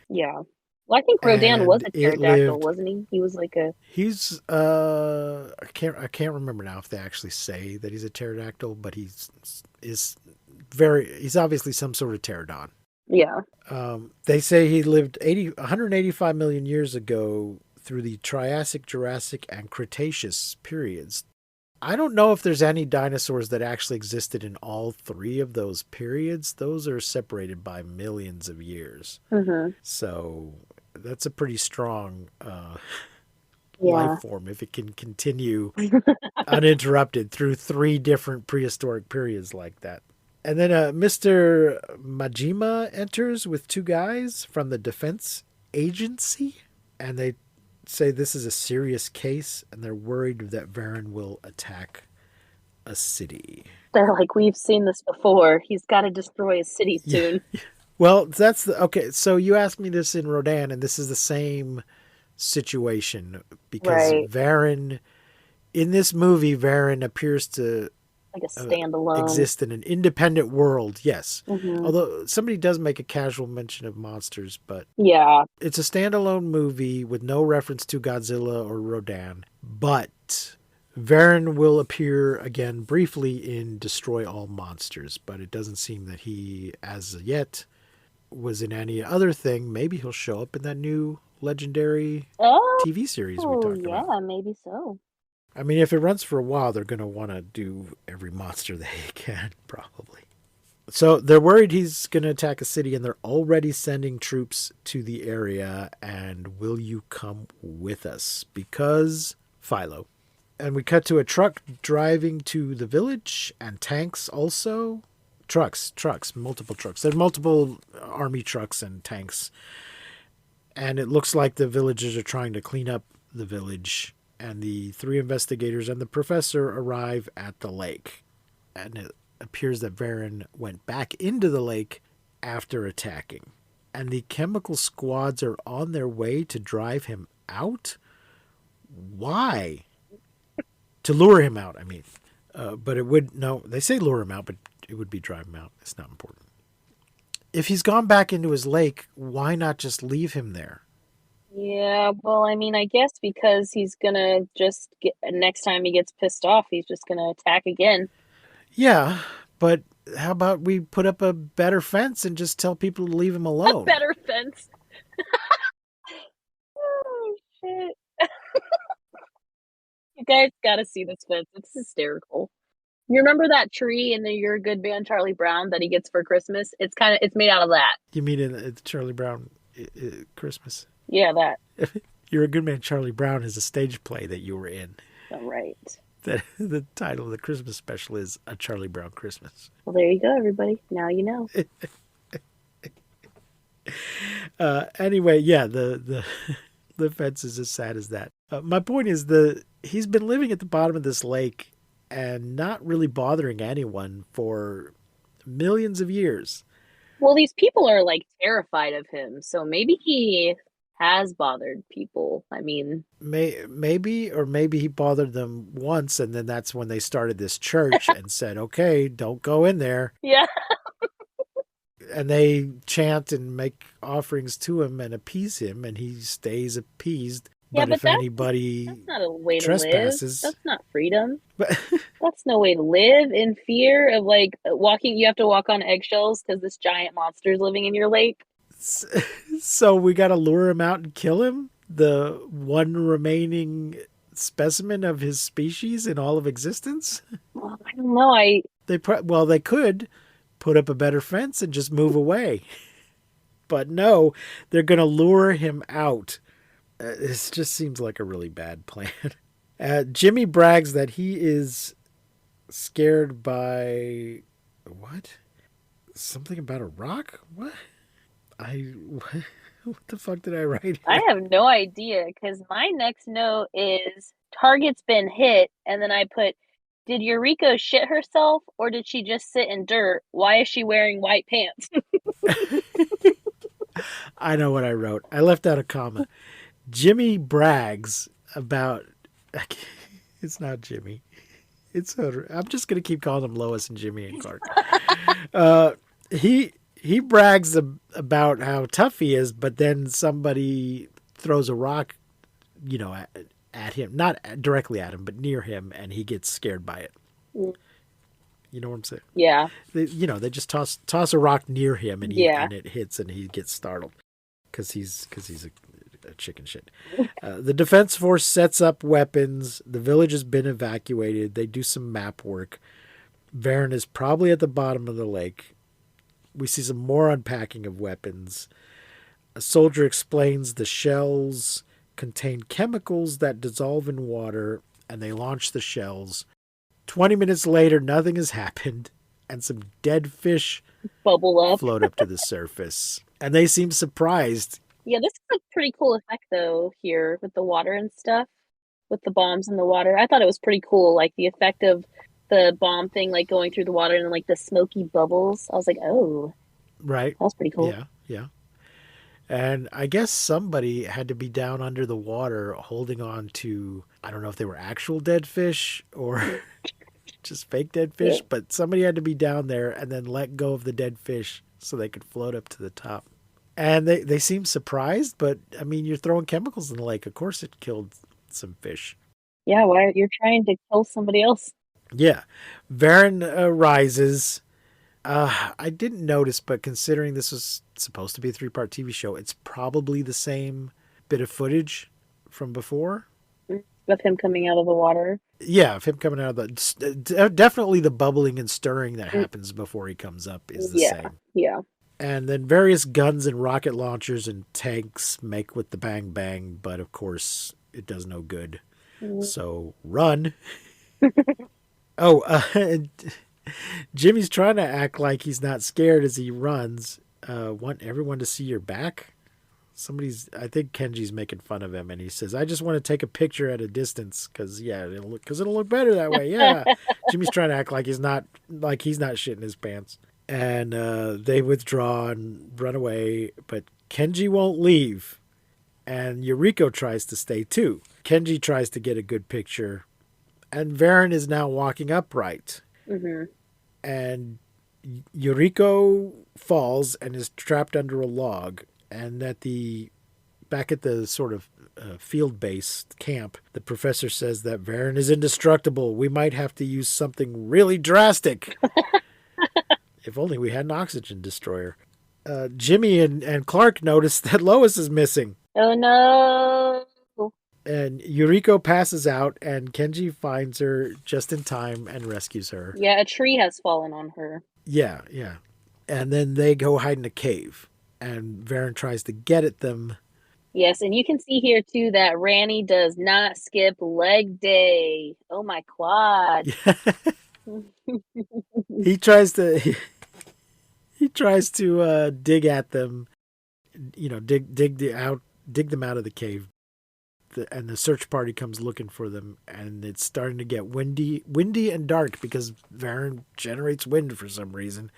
Yeah. Well, I think Rodan was And a it pterodactyl, lived. wasn't he? He was like a. He's I can't remember now if they actually say that he's a pterodactyl, but he's obviously some sort of pterodon. Yeah. They say he lived 185 million years ago through the Triassic, Jurassic, and Cretaceous periods. I don't know if there's any dinosaurs that actually existed in all three of those periods. Those are separated by millions of years. Mm-hmm. So that's a pretty strong Yeah. life form if it can continue uninterrupted through three different prehistoric periods like that. And then Mr. Majima enters with two guys from the defense agency, and they say this is a serious case, and they're worried that Varan will attack a city. They're like, we've seen this before. He's got to destroy a city soon. Yeah. Well, that's okay. So you asked me this in Rodan, and this is the same situation because Right. Varan, in this movie, Varan appears to Like a standalone. exist in an independent world. Yes. Mm-hmm. Although somebody does make a casual mention of monsters, but Yeah. it's a standalone movie with no reference to Godzilla or Rodan. But Varan will appear again briefly in Destroy All Monsters, but it doesn't seem that he, as yet, was in any other thing. Maybe he'll show up in that new legendary Oh, TV series we talked about. yeah, maybe so. I mean, if it runs for a while, they're going to want to do every monster they can, probably. So they're worried he's going to attack a city, and they're already sending troops to the area. And will you come with us? Because Philo. And we cut to a truck driving to the village, and tanks also. Trucks, multiple trucks. There are multiple army trucks and tanks. And it looks like the villagers are trying to clean up the village. And the three investigators and the professor arrive at the lake. And it appears that Varan went back into the lake after attacking. And the chemical squads are on their way to drive him out? Why? To lure him out, I mean. But it would, no, they say lure him out, but it would be drive him out. It's not important. If he's gone back into his lake, why not just leave him there? Yeah, well, I mean, I guess because he's gonna just get, next time he gets pissed off, he's just gonna attack again. Yeah, but how about we put up a better fence and just tell people to leave him alone? A better fence. Oh, shit. You guys gotta see this fence. It's hysterical. You remember that tree in the You're a Good Man, Charlie Brown, that he gets for Christmas? It's made out of that. You mean in the Charlie Brown Christmas? Yeah, that. You're a Good Man, Charlie Brown is a stage play that you were in. All right. The title of the Christmas special is A Charlie Brown Christmas. Well, there you go, everybody. Now you know. Anyway, yeah, the fence is as sad as that. My point is he's been living at the bottom of this lake and not really bothering anyone for millions of years. Well, these people are like terrified of him, so maybe he has bothered people. I mean, Maybe he bothered them once, and then that's when they started this church and said, okay, don't go in there. yeah. And they chant and make offerings to him and appease him, and he stays appeased. Yeah, But but if anybody that's not a way to live. trespasses, That's not freedom. but That's no way to live in fear of like walking. You have to walk on eggshells because this giant monster is living in your lake. so we got to lure him out and kill him, the one remaining specimen of his species in all of existence. Well, I don't know. They could put up a better fence and just move away. But no, they're going to lure him out. This just seems like a really bad plan. Jimmy brags that he is scared by what? Something about a rock? What? What the fuck did I write here? I have no idea because my next note is target's been hit, and then I put, did Eureka shit herself or did she just sit in dirt? Why is she wearing white pants? I know what I wrote. I left out a comma. Jimmy brags about. It's not Jimmy. I'm just gonna keep calling them Lois and Jimmy and Clark. He brags about how tough he is, but then somebody throws a rock, at him, not directly at him, but near him, and he gets scared by it. You know what I'm saying? Yeah. They just toss a rock near him, and and it hits, and he gets startled because he's a chicken shit. The defense force sets up weapons. The village has been evacuated. They do some map work. Varan is probably at the bottom of the lake. We see some more unpacking of weapons. A soldier explains the shells contain chemicals that dissolve in water, and they launch the shells. 20 minutes later, nothing has happened, and some dead fish Bubble up. float up to the surface. And they seem surprised. Yeah, this is a pretty cool effect, though, here with the water and stuff, with the bombs in the water. I thought it was pretty cool, like the effect of the bomb thing, like going through the water and like the smoky bubbles. I was like, oh, right. That was pretty cool. Yeah. And I guess somebody had to be down under the water holding on to, I don't know if they were actual dead fish or just fake dead fish, but somebody had to be down there and then let go of the dead fish so they could float up to the top. And they seem surprised, but I mean, you're throwing chemicals in the lake. Of course it killed some fish. Yeah, why you're trying to kill somebody else? Yeah. Varan rises. I didn't notice, but considering this was supposed to be a 3-part TV show, it's probably the same bit of footage from before. With him coming out of the water? Yeah, of him coming out of the... Definitely the bubbling and stirring that happens before he comes up is the same. Yeah. And then various guns and rocket launchers and tanks make with the bang bang, but of course it does no good. So run. Jimmy's trying to act like he's not scared as he runs. Want everyone to see your back? I think Kenji's making fun of him, and he says, "I just want to take a picture at a distance because it'll look better that way." Yeah, Jimmy's trying to act like he's not shitting his pants, and they withdraw and run away, but Kenji won't leave, and Yuriko tries to stay too. Kenji tries to get a good picture, and Varan is now walking upright. Mm-hmm. And Yuriko falls and is trapped under a log. And back at the sort of field base camp, the professor says that Varan is indestructible. We might have to use something really drastic. If only we had an oxygen destroyer. Jimmy and Clark notice that Lois is missing. Oh no. And Yuriko passes out, and Kenji finds her just in time and rescues her. Yeah, a tree has fallen on her. Yeah. And then they go hide in a cave, and Varan tries to get at them. Yes, and you can see here, too, that Ranny does not skip leg day. Oh, my quad. He tries to dig at them, dig them out of the cave. And the search party comes looking for them, and it's starting to get windy and dark because Varan generates wind for some reason.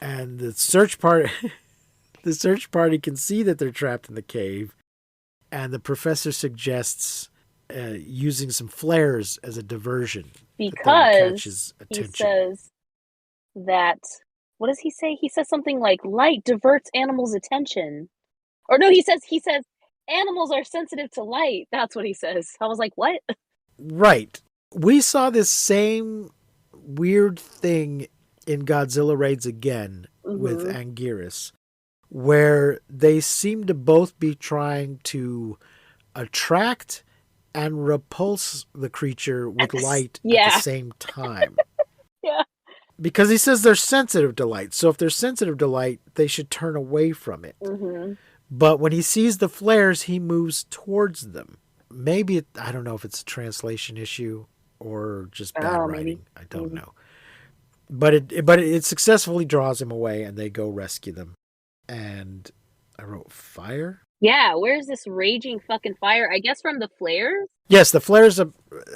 And the search party can see that they're trapped in the cave, and the professor suggests using some flares as a diversion because catch his he attention. says that. What does he say? He says something like light diverts animals' attention, or no, he says animals are sensitive to light. That's what he says. I was like, what? Right. We saw this same weird thing in Godzilla Raids Again with Mhm. Anguirus, where they seem to both be trying to attract and repulse the creature with light at the Yeah. same time. Yeah. Because he says they're sensitive to light. So if they're sensitive to light, they should turn away from it. Mhm. But when he sees the flares, he moves towards them. Maybe, I don't know if it's a translation issue or just bad Oh, writing. maybe. I don't Maybe. know. But it successfully draws him away, and they go rescue them. And I wrote fire. Yeah, where's this raging fucking fire? I guess from the flares? Yes, the flares.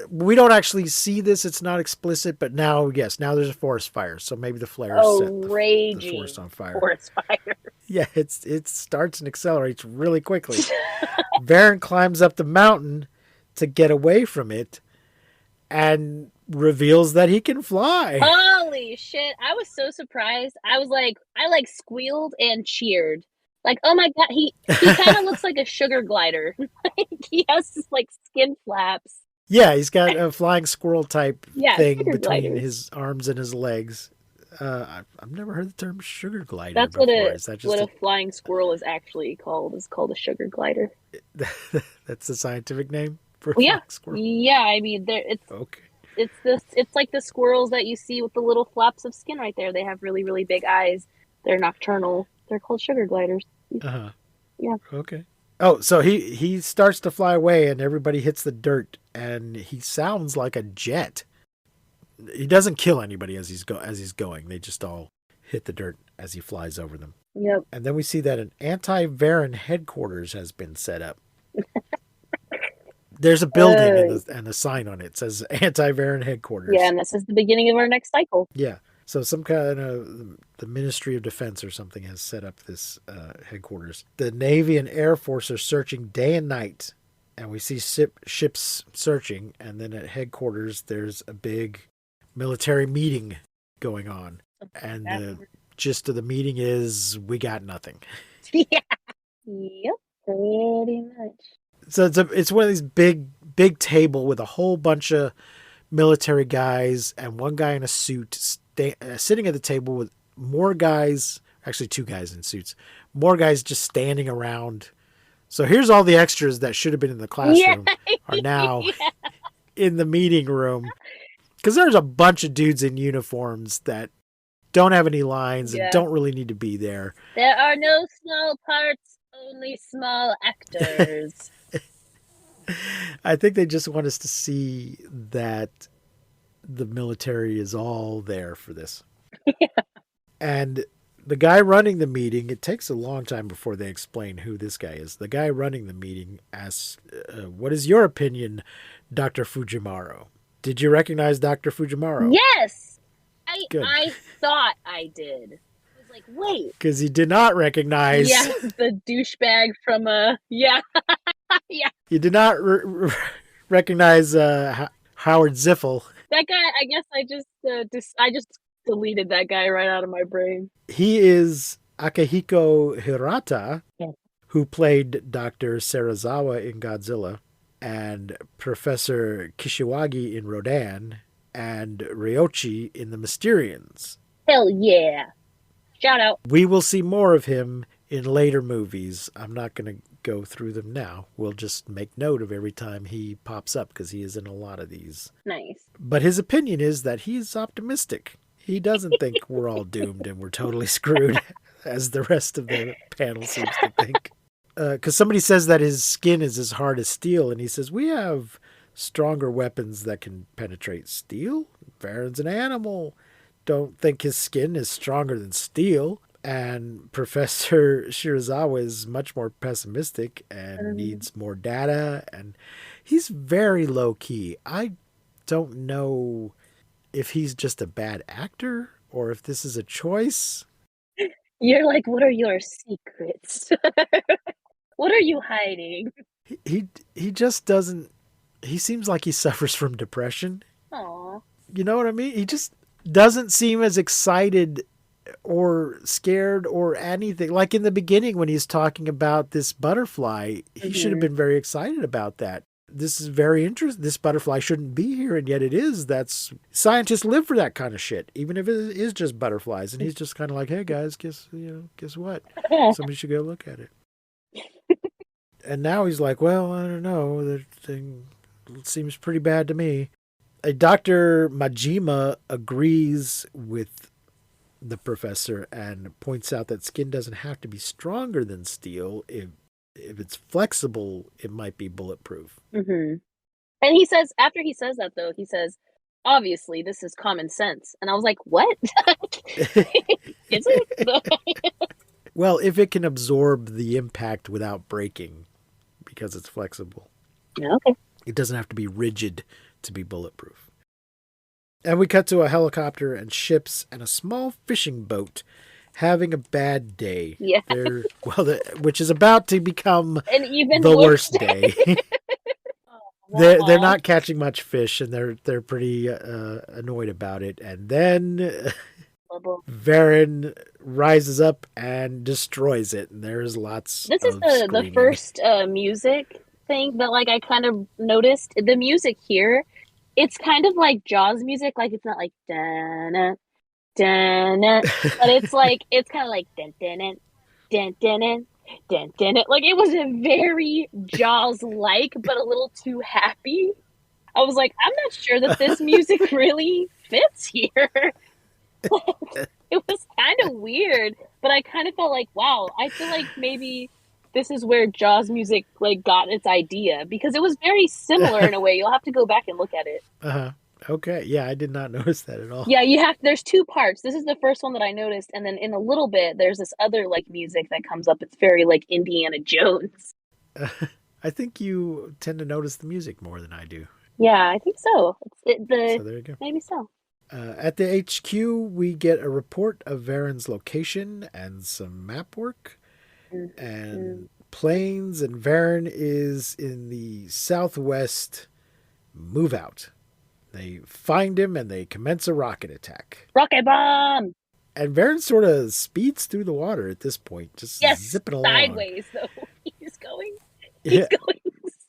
We don't actually see this; it's not explicit. But now, yes, now there's a forest fire, so maybe the flares Oh, set the raging forest on fire. forest fire. Yeah, it starts and accelerates really quickly. Varan climbs up the mountain to get away from it, and reveals that he can fly. Holy shit. I was so surprised. I was like, I like squealed and cheered. Like, oh my god, he kind of looks like a sugar glider. Like, he has this, like, skin flaps. Yeah, he's got a flying squirrel type Yeah, thing sugar between gliders. his arms and his legs. I've never heard the term sugar glider That's before. what Is that what just a flying squirrel is actually called. Is called a sugar glider. that's the scientific name for a Well, yeah, flying squirrel? yeah. I mean, Okay. it's like the squirrels that you see with the little flaps of skin right there. They have really really big eyes. They're nocturnal. They're called sugar gliders. Uh-huh. Yeah. Okay. Oh, so he starts to fly away and everybody hits the dirt and he sounds like a jet. He doesn't kill anybody as he's going. They just all hit the dirt as he flies over them. Yep. And then we see that an anti-Varan headquarters has been set up. There's a building and a sign on it. It says anti-Varan headquarters. Yeah, and this is the beginning of our next cycle. Yeah. So some kind of the Ministry of Defense or something has set up this headquarters. The Navy and Air Force are searching day and night, and we see ships searching. And then at headquarters, there's a big military meeting going on, and the gist of the meeting is we got nothing. Yeah. Yep. Pretty much. So it's one of these big table with a whole bunch of military guys and one guy in a suit sitting at the table with more guys, actually two guys in suits, more guys just standing around. So here's all the extras that should have been in the classroom are now in the meeting room. Because there's a bunch of dudes in uniforms that don't have any lines and don't really need to be there. There are no small parts, only small actors. I think they just want us to see that the military is all there for this. Yeah. And the guy running the meeting, it takes a long time before they explain who this guy is. The guy running the meeting asks, what is your opinion, Dr. Fujimaro? Did you recognize Dr. Fujimaro? Yes! Good. I thought I did. I was like, wait. Because he did not recognize. Yeah, the douchebag from, yeah. Yeah. You did not recognize Howard Ziffel. That guy, I guess I just deleted that guy right out of my brain. He is Akihiko Hirata, Yeah. who played Dr. Serizawa in Godzilla, and Professor Kishiwagi in Rodan, and Ryochi in The Mysterians. Hell yeah. Shout out. We will see more of him in later movies. I'm not going to go through them now. We'll just make note of every time he pops up because he is in a lot of these. Nice. But his opinion is that he's optimistic. He doesn't think we're all doomed and we're totally screwed, as the rest of the panel seems to think. Because somebody says that his skin is as hard as steel, and he says, we have stronger weapons that can penetrate steel. Varan's an animal. Don't think his skin is stronger than steel. And Professor Shirazawa is much more pessimistic and needs more data. And he's very low key. I don't know if he's just a bad actor or if this is a choice. You're like, what are your secrets? What are you hiding? He just doesn't. He seems like he suffers from depression. Aw. You know what I mean? He just doesn't seem as excited or scared or anything. Like in the beginning when he's talking about this butterfly, he should have been very excited about that. This is very interesting. This butterfly shouldn't be here, and yet it is. That's scientists live for that kind of shit, even if it is just butterflies. And he's just kind of like, "Hey guys, guess what? Somebody should go look at it." And now he's like, "Well, I don't know. The thing seems pretty bad to me." Dr. Majima agrees with the professor and points out that skin doesn't have to be stronger than steel. If it's flexible, it might be bulletproof. And he says, after he says that though, he says, obviously this is common sense. And I was like, what? Is it? Well, if it can absorb the impact without breaking because it's flexible. Okay. It doesn't have to be rigid to be bulletproof. And we cut to a helicopter and ships and a small fishing boat having a bad day. Yeah. Which is about to become An even the worse worst day. They're not catching much fish, and they're pretty annoyed about it. And then Varan rises up and destroys it, and there's lots. This is the first music thing that like I kind of noticed. The music here, it's kind of like Jaws music. Like it's not like da-na, da-na, but it's like it's kind of like dun-dun-dun, dun-dun-dun, dun-dun-dun. Like it was a very Jaws-like, but a little too happy. I was like, I'm not sure that this music really fits here. It was kind of weird, but I kind of felt like, wow, I feel like maybe this is where Jaws music like got its idea, because it was very similar in a way. You'll have to go back and look at it. Okay. Yeah, I did not notice that at all. Yeah, there's two parts. This is the first one that I noticed, and then in a little bit there's this other like music that comes up. It's very like Indiana Jones. I think you tend to notice the music more than I do. Yeah, I think so. So there you go. Maybe so. At the HQ, we get a report of Varan's location and some map work. And planes, and Varan is in the southwest move out. They find him and they commence a rocket attack. Rocket bomb! And Varan sort of speeds through the water at this point, just zipping along. Sideways though. He's going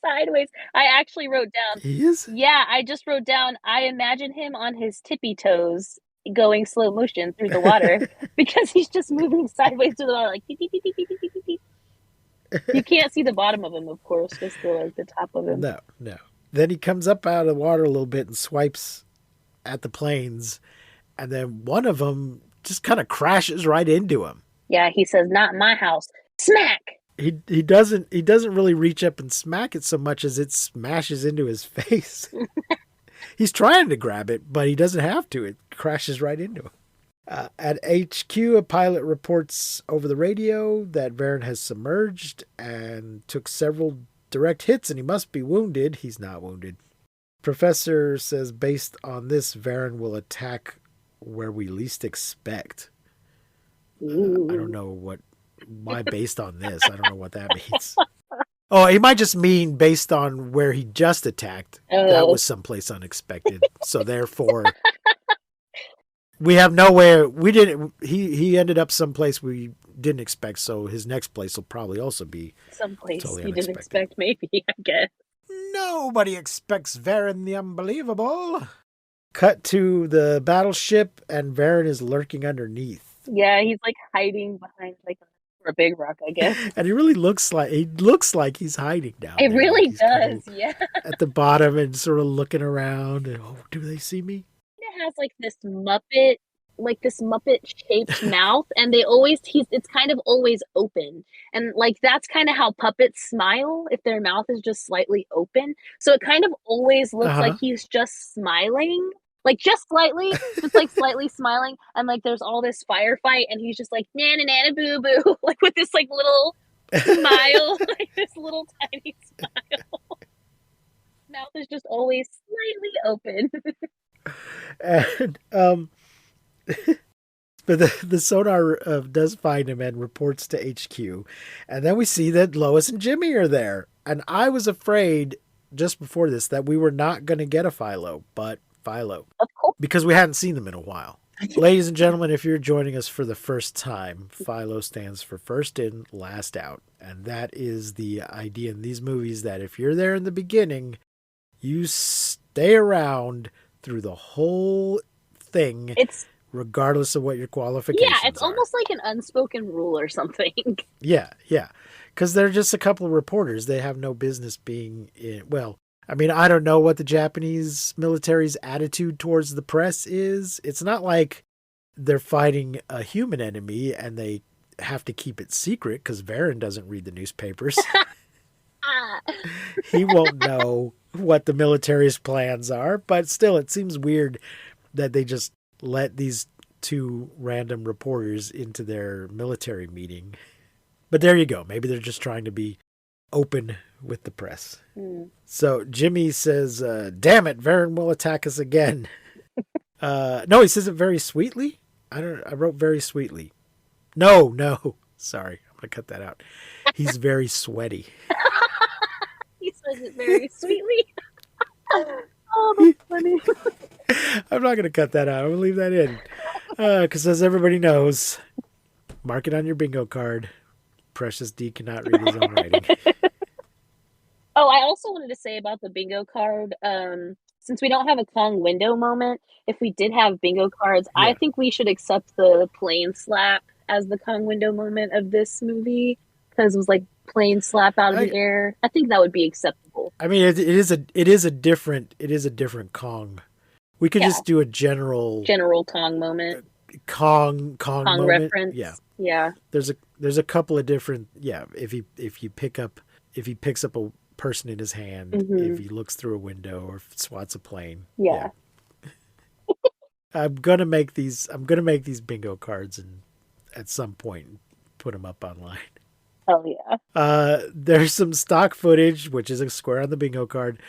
sideways. I actually wrote down. He is? Yeah, I just wrote down, I imagine him on his tippy toes going slow motion through the water because he's just moving sideways through the water like beep, beep, beep, beep, beep, beep, beep, beep. You can't see the bottom of him, of course, just the top of him. No. Then he comes up out of the water a little bit and swipes at the planes, and then one of them just kind of crashes right into him. Yeah, he says, "Not my house." Smack. He doesn't really reach up and smack it so much as it smashes into his face. He's trying to grab it, but he doesn't have to. It crashes right into him. At HQ, a pilot reports over the radio that Varan has submerged and took several direct hits, and he must be wounded. He's not wounded. Professor says based on this, Varan will attack where we least expect. I don't know why based on this. I don't know what that means. Oh, he might just mean based on where he just attacked. That was someplace unexpected. So therefore, we have nowhere. We didn't. He ended up someplace we didn't expect. So his next place will probably also be someplace totally you didn't unexpected. expect. Maybe, I guess. Nobody expects Varan the Unbelievable. Cut to the battleship, and Varan is lurking underneath. Yeah, he's like hiding behind like a big rock, I guess. And he really looks like he's hiding down. It there. really He's does, kind of yeah. at the bottom and sort of looking around. And, do they see me? It has like this Muppet shaped mouth, and it's kind of always open, and like that's kind of how puppets smile, if their mouth is just slightly open. So it kind of always looks like he's just smiling, like just slightly smiling, and like there's all this firefight, and he's just like nana nana boo boo, like with this like little smile, like this little tiny smile. Mouth is just always slightly open. And but the sonar does find him and reports to HQ, and then we see that Lois and Jimmy are there. And I was afraid just before this that we were not going to get a Philo, but Philo, Of course. because we hadn't seen them in a while. Ladies and gentlemen, if you're joining us for the first time, FILO stands for first in, last out. And that is the idea in these movies that if you're there in the beginning, you stay around through the whole thing, It's regardless of what your qualifications yeah, it's are. almost like an unspoken rule or something. Yeah, yeah. Because they're just a couple of reporters. They have no business being in. Well, I mean, I don't know what the Japanese military's attitude towards the press is. It's not like they're fighting a human enemy and they have to keep it secret because Varan doesn't read the newspapers. He won't know what the military's plans are. But still, it seems weird that they just let these two random reporters into their military meeting. But there you go. Maybe they're just trying to be open with the press. So Jimmy says, damn it, Varan will attack us again. No, he says it very sweetly. I wrote very sweetly. No. Sorry. I'm going to cut that out. He's very sweaty. He says it very sweetly. Oh, that's funny. I'm not going to cut that out. I'm going to leave that in. Because as everybody knows, mark it on your bingo card. Precious D cannot read his own writing. Oh, I also wanted to say about the bingo card, since we don't have a Kong window moment, if we did have bingo cards, Yeah. I think we should accept the plane slap as the Kong window moment of this movie, because it was like plane slap out of the air. I think that would be acceptable. I mean, it is a different Kong. We could just do a general Kong moment. Kong moment. Reference. Yeah. There's a couple of different. Yeah. If he picks up a person in his hand, if he looks through a window or swats a plane. Yeah. I'm gonna make these bingo cards and at some point put them up online. Oh yeah. There's some stock footage, which is a square on the bingo card,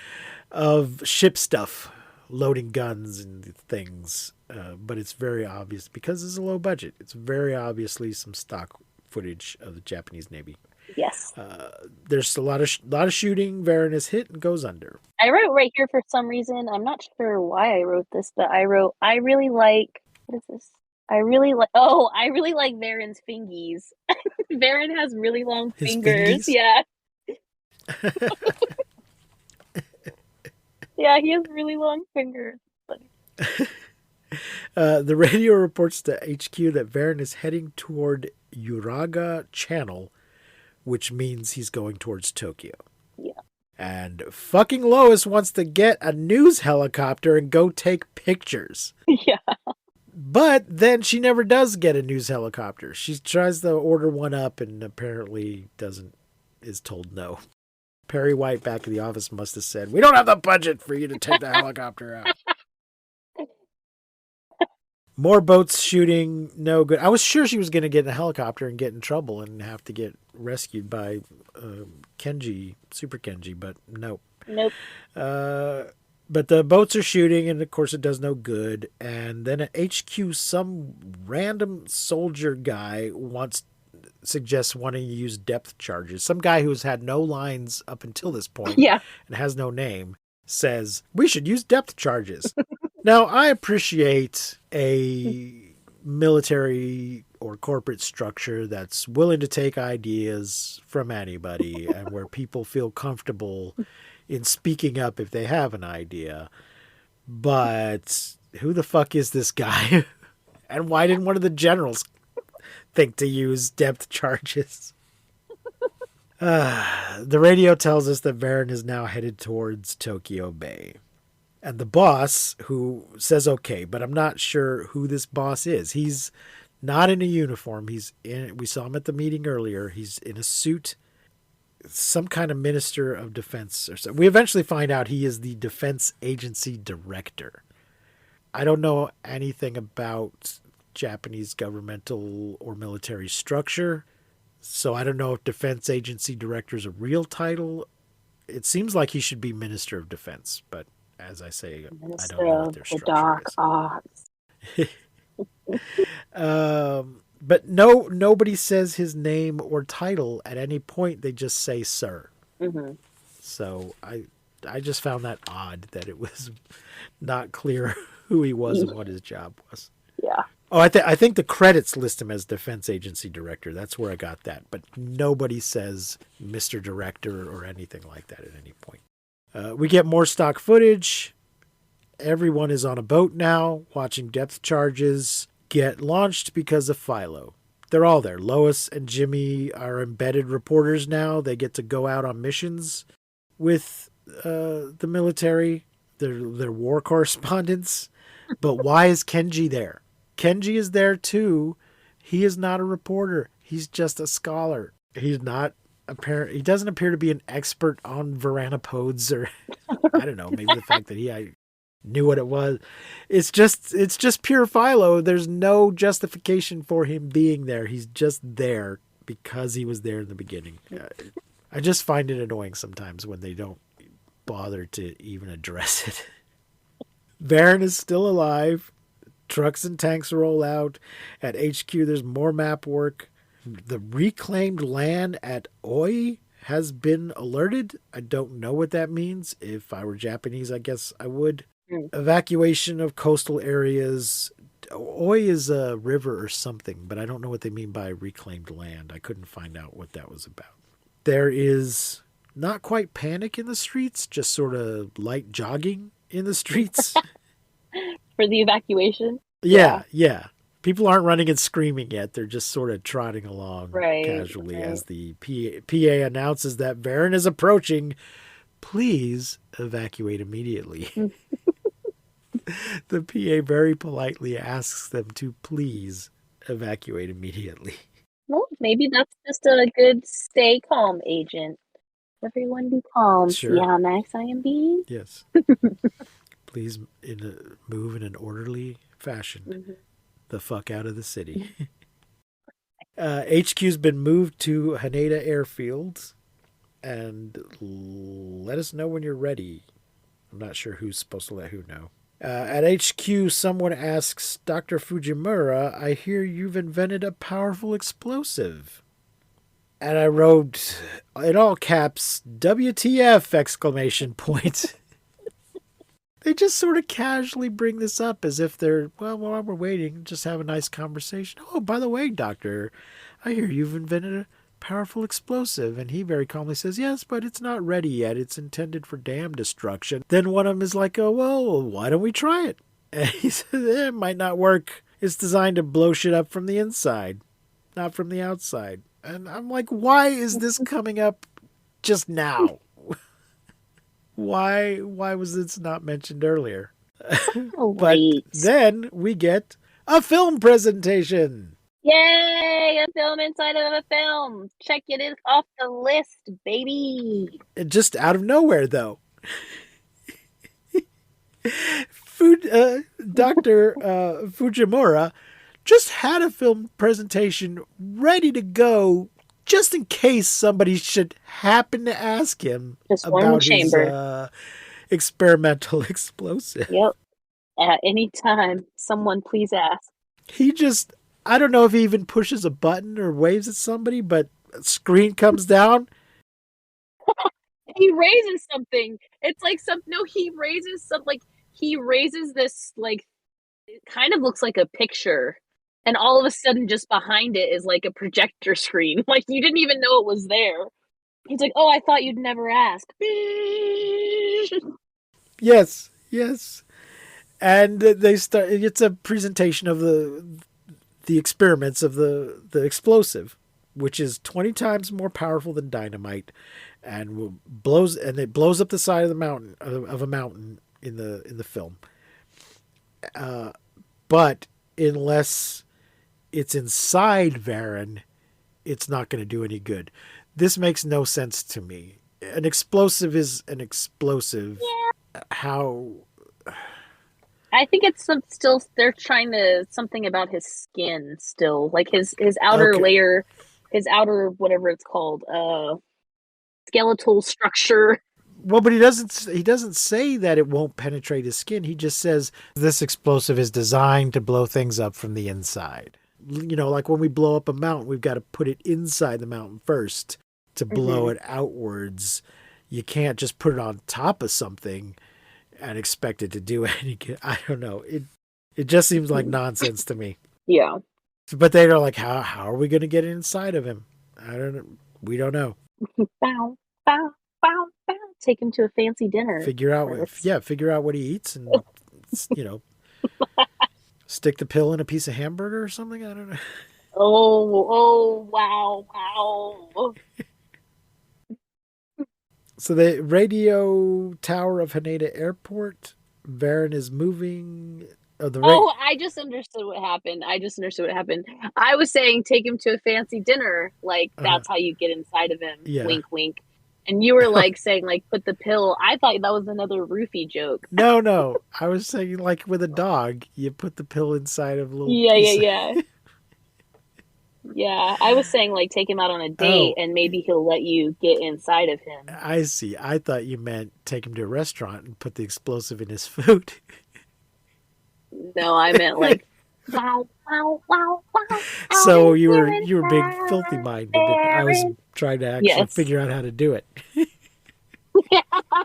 of ship stuff, loading guns and things. But it's very obvious because it's a low budget. It's very obviously some stock footage of the Japanese Navy. Yes. There's a lot of shooting. Varan is hit and goes under. I wrote right here for some reason. I'm not sure why I wrote this, but I wrote, I really like, what is this? I really like Varan's fingies. Varan has really long His fingers. fingies? Yeah. Yeah, he has really long fingers. The radio reports to HQ that Varan is heading toward Uraga Channel, which means he's going towards Tokyo. Yeah. And fucking Lois wants to get a news helicopter and go take pictures. Yeah. But then she never does get a news helicopter. She tries to order one up and apparently is told no. Perry White back in the office must have said, "We don't have the budget for you to take the helicopter out." More boats shooting, no good. I was sure she was going to get in a helicopter and get in trouble and have to get rescued by Kenji, Super Kenji, but nope. Nope. But the boats are shooting, and of course it does no good. And then at HQ, some random soldier guy suggests wanting to use depth charges. Some guy who's had no lines up until this point and has no name says, we should use depth charges. Now, I appreciate a military or corporate structure that's willing to take ideas from anybody and where people feel comfortable in speaking up if they have an idea. But who the fuck is this guy? And why didn't one of the generals think to use depth charges? The radio tells us that Varan is now headed towards Tokyo Bay. And the boss, who says okay, but I'm not sure who this boss is. He's not in a uniform. We saw him at the meeting earlier. He's in a suit, some kind of minister of defense or so. We eventually find out he is the defense agency director. I don't know anything about Japanese governmental or military structure, so I don't know if defense agency director is a real title. It seems like he should be minister of defense, but as I say, I don't know what their structure is. But nobody says his name or title at any point. They just say sir. Mm-hmm. So I just found that odd that it was not clear who he was and what his job was. Yeah. Oh, I think the credits list him as defense agency director. That's where I got that. But nobody says Mr. Director or anything like that at any point. We get more stock footage. Everyone is on a boat now, watching depth charges get launched because of Philo. They're all there. Lois and Jimmy are embedded reporters now. They get to go out on missions with the military. They're war correspondents. But why is Kenji there? Kenji is there too. He is not a reporter. He's just a scholar. He's not apparent. He doesn't appear to be an expert on varanopodes, or I don't know, maybe the fact that I knew what it was. It's just pure Philo. There's no justification for him being there. He's just there because he was there in the beginning. I just find it annoying sometimes when they don't bother to even address it. Varan is still alive. Trucks and tanks roll out. At HQ, there's more map work. The reclaimed land at Oi has been alerted. I don't know what that means. If I were Japanese, I guess I would. Evacuation of coastal areas. Oi is a river or something, but I don't know what they mean by reclaimed land. I couldn't find out what that was about. There is not quite panic in the streets, just sort of light jogging in the streets. For the evacuation? Yeah. People aren't running and screaming yet. They're just sort of trotting along casually as the PA announces that Varan is approaching. Please evacuate immediately. The PA very politely asks them to please evacuate immediately. Well, maybe that's just a good stay calm agent. Everyone be calm. Sure. See how nice I am being? Yes. Please move in an orderly fashion. The fuck out of the city. HQ's been moved to Haneda Airfield, and let us know when you're ready. I'm not sure who's supposed to let who know. At HQ, someone asks, Dr. Fujimura, I hear you've invented a powerful explosive. And I wrote, in all caps, WTF, exclamation point. They just sort of casually bring this up as if they're, well, while we're waiting, just have a nice conversation. Oh, by the way, doctor, I hear you've invented a powerful explosive. And he very calmly says, yes, but it's not ready yet. It's intended for dam destruction. Then one of them is like, oh, well, why don't we try it? And he says, it might not work. It's designed to blow shit up from the inside, not from the outside. And I'm like, why is this coming up just now? Why was this not mentioned earlier? But then we get a film presentation. Yay! A film inside of a film. Check it off the list, baby. Just out of nowhere, though. Dr. Fujimura just had a film presentation ready to go just in case somebody should happen to ask him about his experimental explosive. Yep. At any time, someone please ask. He just, I don't know if he even pushes a button or waves at somebody, but a screen comes down. He raises something. It's like he raises this, like, it kind of looks like a picture. And all of a sudden, just behind it is like a projector screen. Like, you didn't even know it was there. He's like, oh, I thought you'd never ask. Yes. And they start, it's a presentation of the experiments of the explosive, which is 20 times more powerful than dynamite, and it blows up the side of the mountain of a mountain in the film. But unless it's inside Varan, it's not going to do any good. This makes no sense to me. An explosive is an explosive. Yeah. How? I think it's still, they're trying to, something about his skin still. Like his outer layer, his outer, whatever it's called, skeletal structure. Well, but he doesn't say that it won't penetrate his skin. He just says this explosive is designed to blow things up from the inside. You know, like when we blow up a mountain, we've got to put it inside the mountain first to blow it outwards. You can't just put it on top of something and expect it to do any good. I don't know. It just seems like nonsense to me. Yeah. But they're like, how are we going to get inside of him? I don't know. We don't know. Bow, bow, bow, bow. Take him to a fancy dinner. Figure out what he eats and, stick the pill in a piece of hamburger or something. I don't know. Wow, wow. So the radio tower of Haneda Airport, Varan is moving. I just understood what happened. I was saying take him to a fancy dinner. Like, that's how you get inside of him. Yeah. Wink, wink. And you were like saying, like, put the pill. I thought that was another roofie joke. No. I was saying, like, with a dog, you put the pill inside of a little Yeah. Yeah, I was saying, like, take him out on a date and maybe he'll let you get inside of him. I see. I thought you meant take him to a restaurant and put the explosive in his food. No, I meant like, wow, wow, wow, wow. So you were being filthy minded. I was trying to actually figure out how to do it.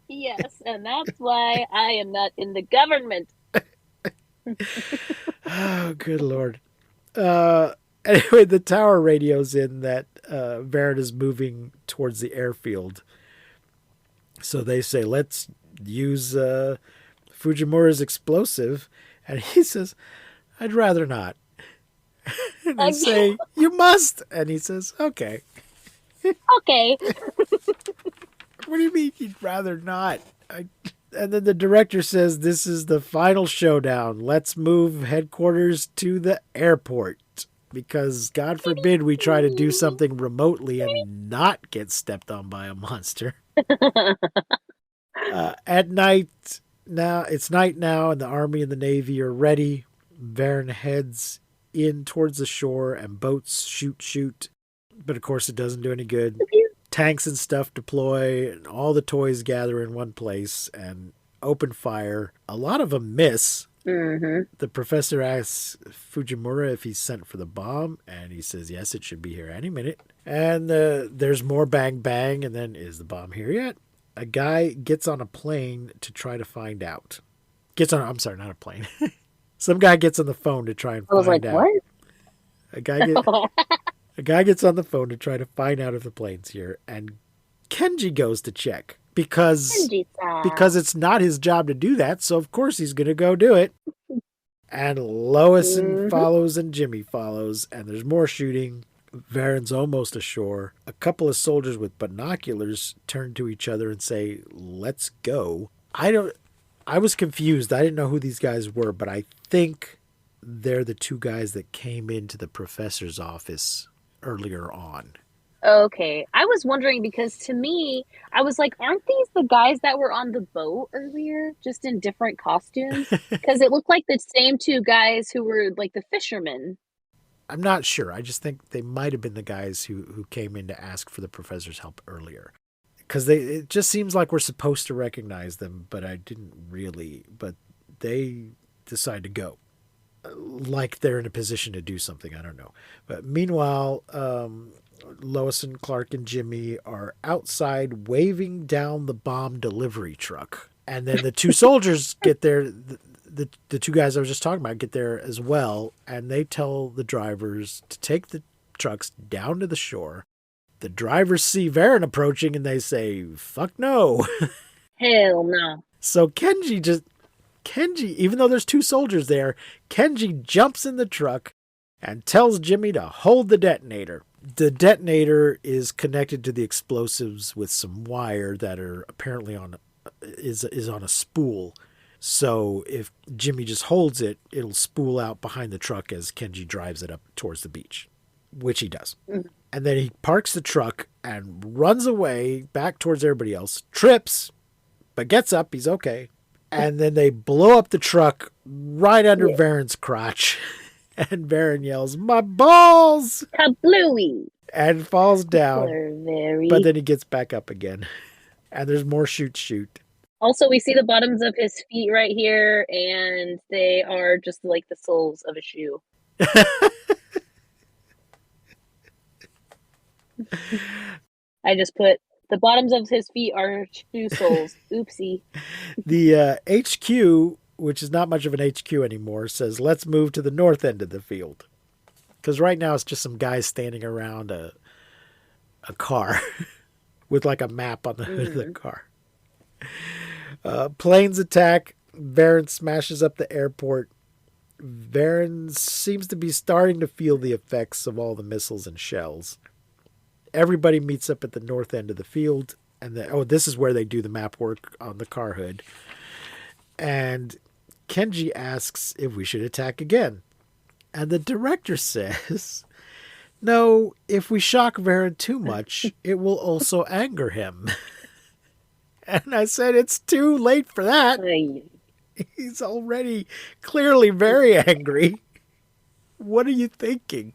Yes, and that's why I am not in the government. Oh, good Lord. Anyway, the tower radio's in that Varan is moving towards the airfield. So they say, let's use Fujimura's explosive. And he says, I'd rather not. And they say, you must. And he says, okay. Okay. What do you mean you'd rather not? And then the director says, this is the final showdown. Let's move headquarters to the airport. Because God forbid we try to do something remotely and not get stepped on by a monster. At night, it's night now, and the Army and the Navy are ready. Varan heads in towards the shore, and boats shoot. But of course, it doesn't do any good. Tanks and stuff deploy, and all the toys gather in one place and open fire. A lot of them miss. Mm-hmm. The professor asks Fujimura if he's sent for the bomb, and he says, yes, it should be here any minute. And there's more bang bang, and then, is the bomb here yet? A guy gets on a plane to try to find out. I'm sorry, not a plane. Some guy gets on the phone to try and find out. I was like, what? A guy gets on the phone to try to find out if the plane's here, and Kenji goes to check. Because it's not his job to do that, so of course he's going to go do it. And Lois follows and Jimmy follows, and there's more shooting. Varan's almost ashore. A couple of soldiers with binoculars turn to each other and say, let's go. I was confused. I didn't know who these guys were, but I think they're the two guys that came into the professor's office earlier on. Okay. I was wondering because to me, I was like, aren't these the guys that were on the boat earlier, just in different costumes? Because it looked like the same two guys who were like the fishermen. I'm not sure. I just think they might have been the guys who came in to ask for the professor's help earlier. Because it just seems like we're supposed to recognize them, but I didn't really. But they decide to go. Like they're in a position to do something. I don't know. But meanwhile, Lois and Clark and Jimmy are outside waving down the bomb delivery truck. And then the two soldiers get there. The two guys I was just talking about get there as well. And they tell the drivers to take the trucks down to the shore. The drivers see Varan approaching and they say, fuck no. Hell no. So Kenji, even though there's two soldiers there, Kenji jumps in the truck and tells Jimmy to hold the detonator. The detonator is connected to the explosives with some wire that are apparently is on a spool. So if Jimmy just holds it, it'll spool out behind the truck as Kenji drives it up towards the beach, which he does. Mm-hmm. And then he parks the truck and runs away back towards everybody else, trips, but gets up. He's okay. And then they blow up the truck right under Varan's crotch. And Varan yells, my balls! Kablooey! And falls down. Very... But then he gets back up again. And there's more shoot. Also, we see the bottoms of his feet right here, and they are just like the soles of a shoe. I just put, the bottoms of his feet are shoe soles. Oopsie. The HQ which is not much of an HQ anymore, says, let's move to the north end of the field. Because right now it's just some guys standing around a car with like a map on the hood of the car. Planes attack. Varan smashes up the airport. Varan seems to be starting to feel the effects of all the missiles and shells. Everybody meets up at the north end of the field. And this is where they do the map work on the car hood. And Kenji asks if we should attack again. And the director says, no, if we shock Varan too much, it will also anger him. And I said, it's too late for that. He's already clearly very angry. What are you thinking?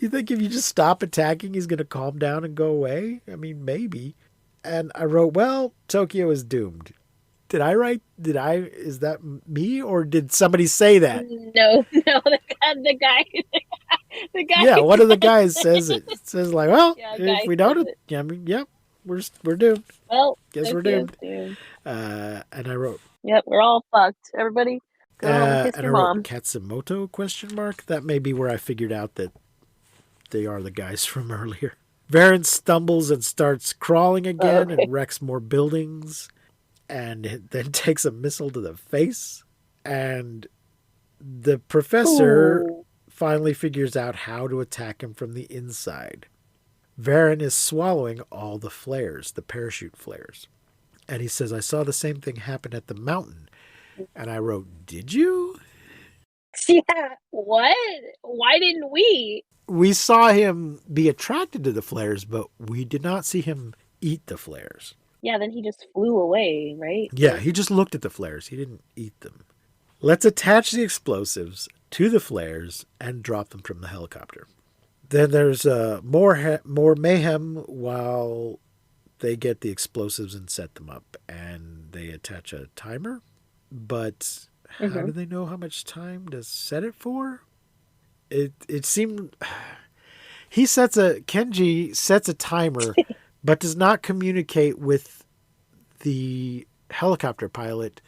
You think if you just stop attacking, he's going to calm down and go away? I mean, maybe. And I wrote, well, Tokyo is doomed. Did I write? Is that me or did somebody say that? No, the guy. Yeah, one of the guys says it. It says like, well, Yeah, if we don't, I mean, yep, we're doomed. Well, Guess we're doomed. doomed. And I wrote, Yep, we're all fucked. Everybody, go home and kiss and your I wrote mom. Katsumoto ? That may be where I figured out that they are the guys from earlier. Varan stumbles and starts crawling again and wrecks more buildings. And then takes a missile to the face. And the professor finally figures out how to attack him from the inside. Varan is swallowing all the flares, the parachute flares. And he says, I saw the same thing happen at the mountain. And I wrote, did you? Yeah, what? Why didn't we? We saw him be attracted to the flares, but we did not see him eat the flares. Yeah, then he just flew away, right? Yeah, he just looked at the flares. He didn't eat them. Let's attach the explosives to the flares and drop them from the helicopter. Then there's more mayhem while they get the explosives and set them up. And they attach a timer. But how do they know how much time to set it for? It seemed... Kenji sets a timer... but does not communicate with the helicopter pilot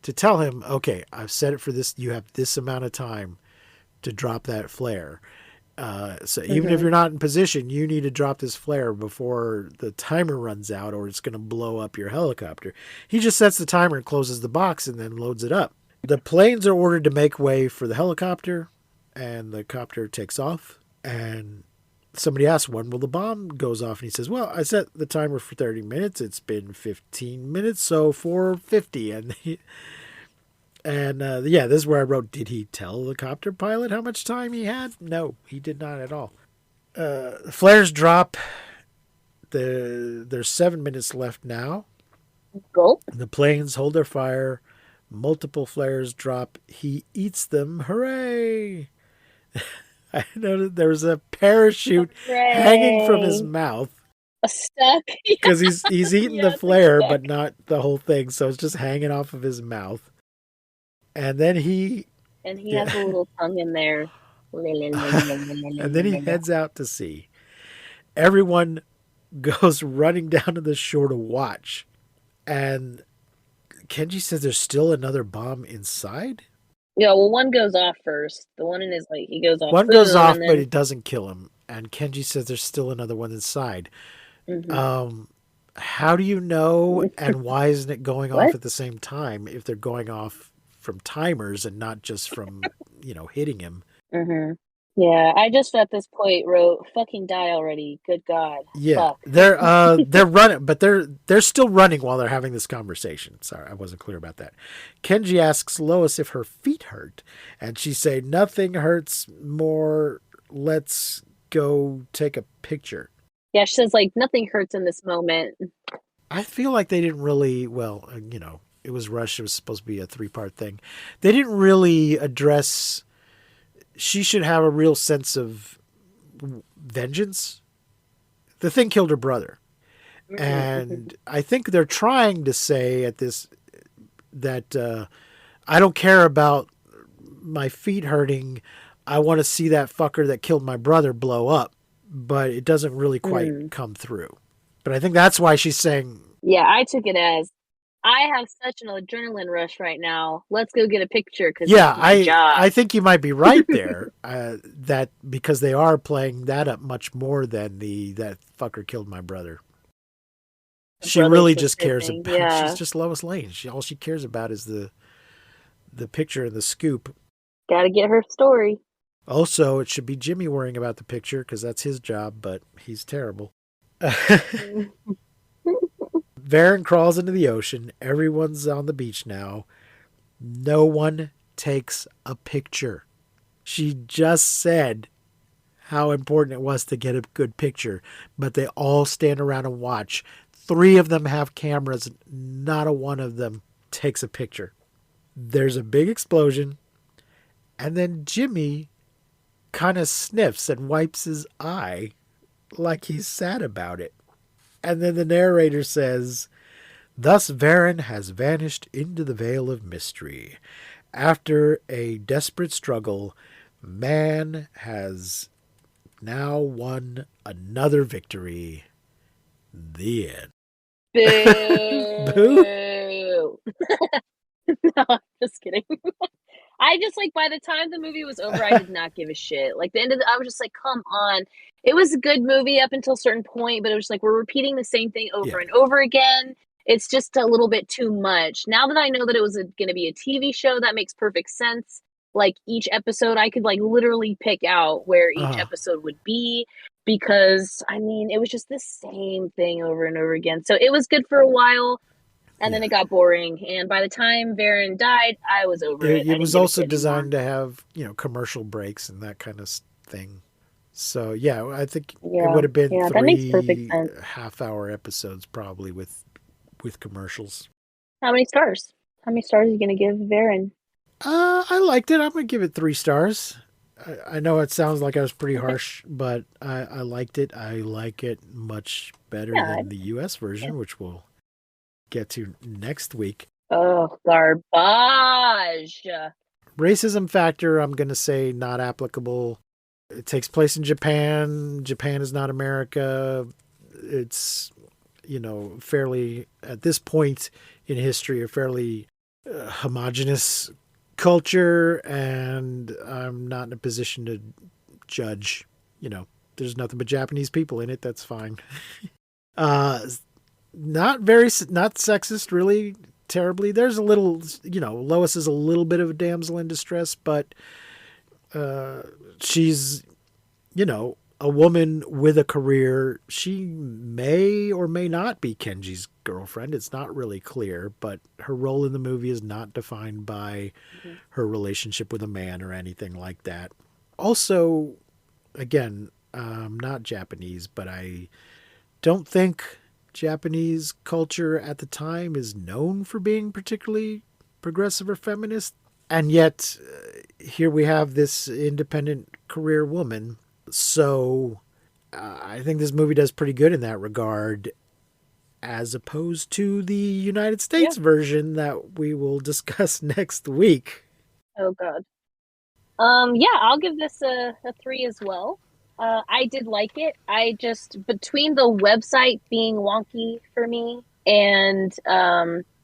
to tell him, okay, I've set it for this. You have this amount of time to drop that flare. So even if you're not in position, you need to drop this flare before the timer runs out or it's going to blow up your helicopter. He just sets the timer and closes the box and then loads it up. The planes are ordered to make way for the helicopter and the copter takes off and somebody asks, when will the bomb goes off? And he says, well, I set the timer for 30 minutes. It's been 15 minutes, so 4:50. And this is where I wrote, did he tell the copter pilot how much time he had? No, he did not at all. Flares drop. There's 7 minutes left now. Gulp. The planes hold their fire. Multiple flares drop. He eats them. Hooray! I noticed there was a parachute hanging from his mouth. Stuck. Because he's eaten the flare, but not the whole thing. So it's just hanging off of his mouth. And then he has a little tongue in there. And then he heads out to sea. Everyone goes running down to the shore to watch. And Kenji says there's still another bomb inside. Yeah, well, one goes off first. The one in his, he goes off. One goes off, but it doesn't kill him. And Kenji says there's still another one inside. How do you know, and why isn't it going off at the same time if they're going off from timers and not just from, hitting him? Yeah, I just at this point wrote, fucking die already. Good God. Yeah, fuck. they're running, but they're still running while they're having this conversation. Sorry, I wasn't clear about that. Kenji asks Lois if her feet hurt, and she say, nothing hurts more. Let's go take a picture. Yeah, she says, nothing hurts in this moment. I feel like they didn't really, it was rushed. It was supposed to be a 3-part thing. They didn't really address... She should have a real sense of vengeance. The thing killed her brother. And I think they're trying to say at this that I don't care about my feet hurting. I want to see that fucker that killed my brother blow up. But it doesn't really quite come through. But I think that's why she's saying... Yeah, I took it as, I have such an adrenaline rush right now. Let's go get a picture because Yeah, it's my job. I think you might be right there. That because they are playing that up much more than the that fucker killed my brother. She Brother really just sister cares thing. about. She's Yeah, just Lois Lane. All she cares about is the picture and the scoop. gotta get her story. Also, it should be Jimmy worrying about the picture because that's his job, but he's terrible. Mm. Varen crawls into the ocean. Everyone's on the beach now. No one takes a picture. She just said how important it was to get a good picture, but they all stand around and watch. 3 of them have cameras. Not a one of them takes a picture. There's a big explosion, and then Jimmy kind of sniffs and wipes his eye like he's sad about it. And then the narrator says, "Thus Varan has vanished into the veil of mystery. After a desperate struggle, man has now won another victory." The end. Boo? Boo! No, I'm just kidding. I just like by the time the movie was over, I did not give a shit. Like the end of I was just like, come on. It was a good movie up until a certain point, but it was like we're repeating the same thing over Yeah. and over again. It's just a little bit too much. Now that I know that it was going to be a TV show, that makes perfect sense. Like each episode, I could like literally pick out where each Uh-huh. episode would be because I mean, it was just the same thing over and over again. So it was good for a while. And then Yeah. it got boring. And by the time Varen died, I was over it. I It didn't was give a also shit anymore. designed to have, commercial breaks and that kind of thing. So, yeah, I think it Yeah, would have been yeah, that makes perfect 3 sense. half-hour episodes probably with commercials. How many stars? How many stars are you gonna give Varen? I liked it. I'm gonna give it 3 stars. I know it sounds like I was pretty Okay. harsh, but I liked it. I like it much better Yeah. than the U.S. version, which we'll get to next week. Oh, garbage. Racism factor, I'm gonna say not applicable. It takes place in Japan. Japan is not America. It's fairly at this point in history a fairly homogenous culture, and I'm not in a position to judge. There's nothing but Japanese people in it. That's fine. uh, not sexist, really terribly. There's a little, Lois is a little bit of a damsel in distress, but she's, a woman with a career. She may or may not be Kenji's girlfriend. It's not really clear, but her role in the movie is not defined by Mhm. her relationship with a man or anything like that. Also, again, I'm not Japanese, but I don't think Japanese culture at the time is known for being particularly progressive or feminist. And yet, here we have this independent career woman. So I think this movie does pretty good in that regard, as opposed to the United Yeah. States version that we will discuss next week. Oh god. Yeah, I'll give this a 3 as well. I did like it. I just between the website being wonky for me and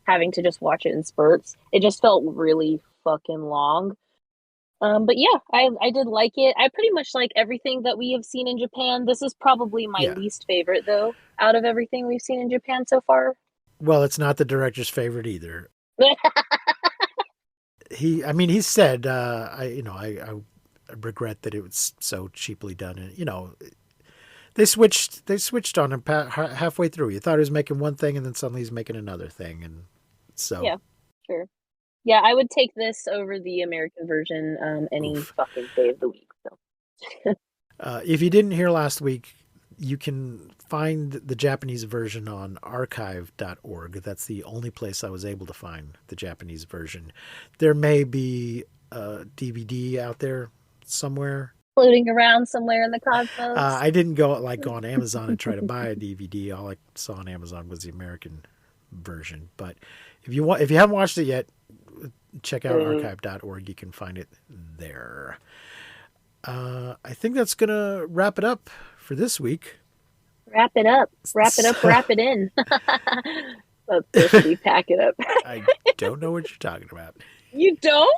having to just watch it in spurts, it just felt really fucking long. But yeah, I did like it. I pretty much like everything that we have seen in Japan. This is probably my Yeah. least favorite though, out of everything we've seen in Japan so far. Well, it's not the director's favorite either. He said, I regret that it was so cheaply done. And, they switched on him halfway through. You thought he was making one thing and then suddenly he's making another thing. And so, Yeah, sure. Yeah, I would take this over the American version any oof. fucking day of the week. So. If you didn't hear last week, you can find the Japanese version on archive.org. That's the only place I was able to find the Japanese version. There may be a DVD out there somewhere. Floating around somewhere in the cosmos. I didn't go on Amazon and try to buy a DVD. All I saw on Amazon was the American version. But if you haven't watched it yet, check out archive.org. You can find it there. I think that's going to wrap it up for this week. Wrap it up. Wrap it up, wrap it in. That's supposed to be pack it up. I don't know what you're talking about. You don't?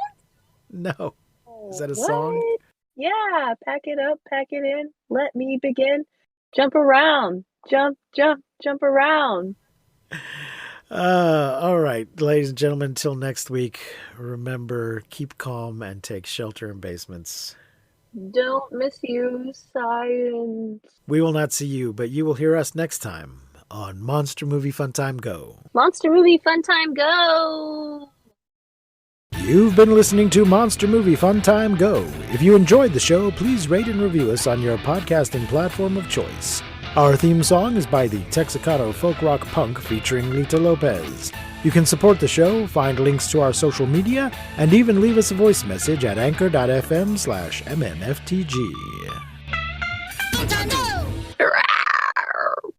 No. Is that a What? song? Yeah, pack it up, pack it in. Let me begin. Jump around. Jump, jump, jump around. All right, ladies and gentlemen, until next week, remember, keep calm and take shelter in basements. Don't misuse science. We will not see you, but you will hear us next time on Monster Movie Fun Time Go. Monster Movie Fun Time Go! You've been listening to Monster Movie Fun Time Go. If you enjoyed the show, please rate and review us on your podcasting platform of choice. Our theme song is by the Texacato Folk Rock Punk featuring Lita Lopez. You can support the show, find links to our social media, and even leave us a voice message at anchor.fm/MNFTG.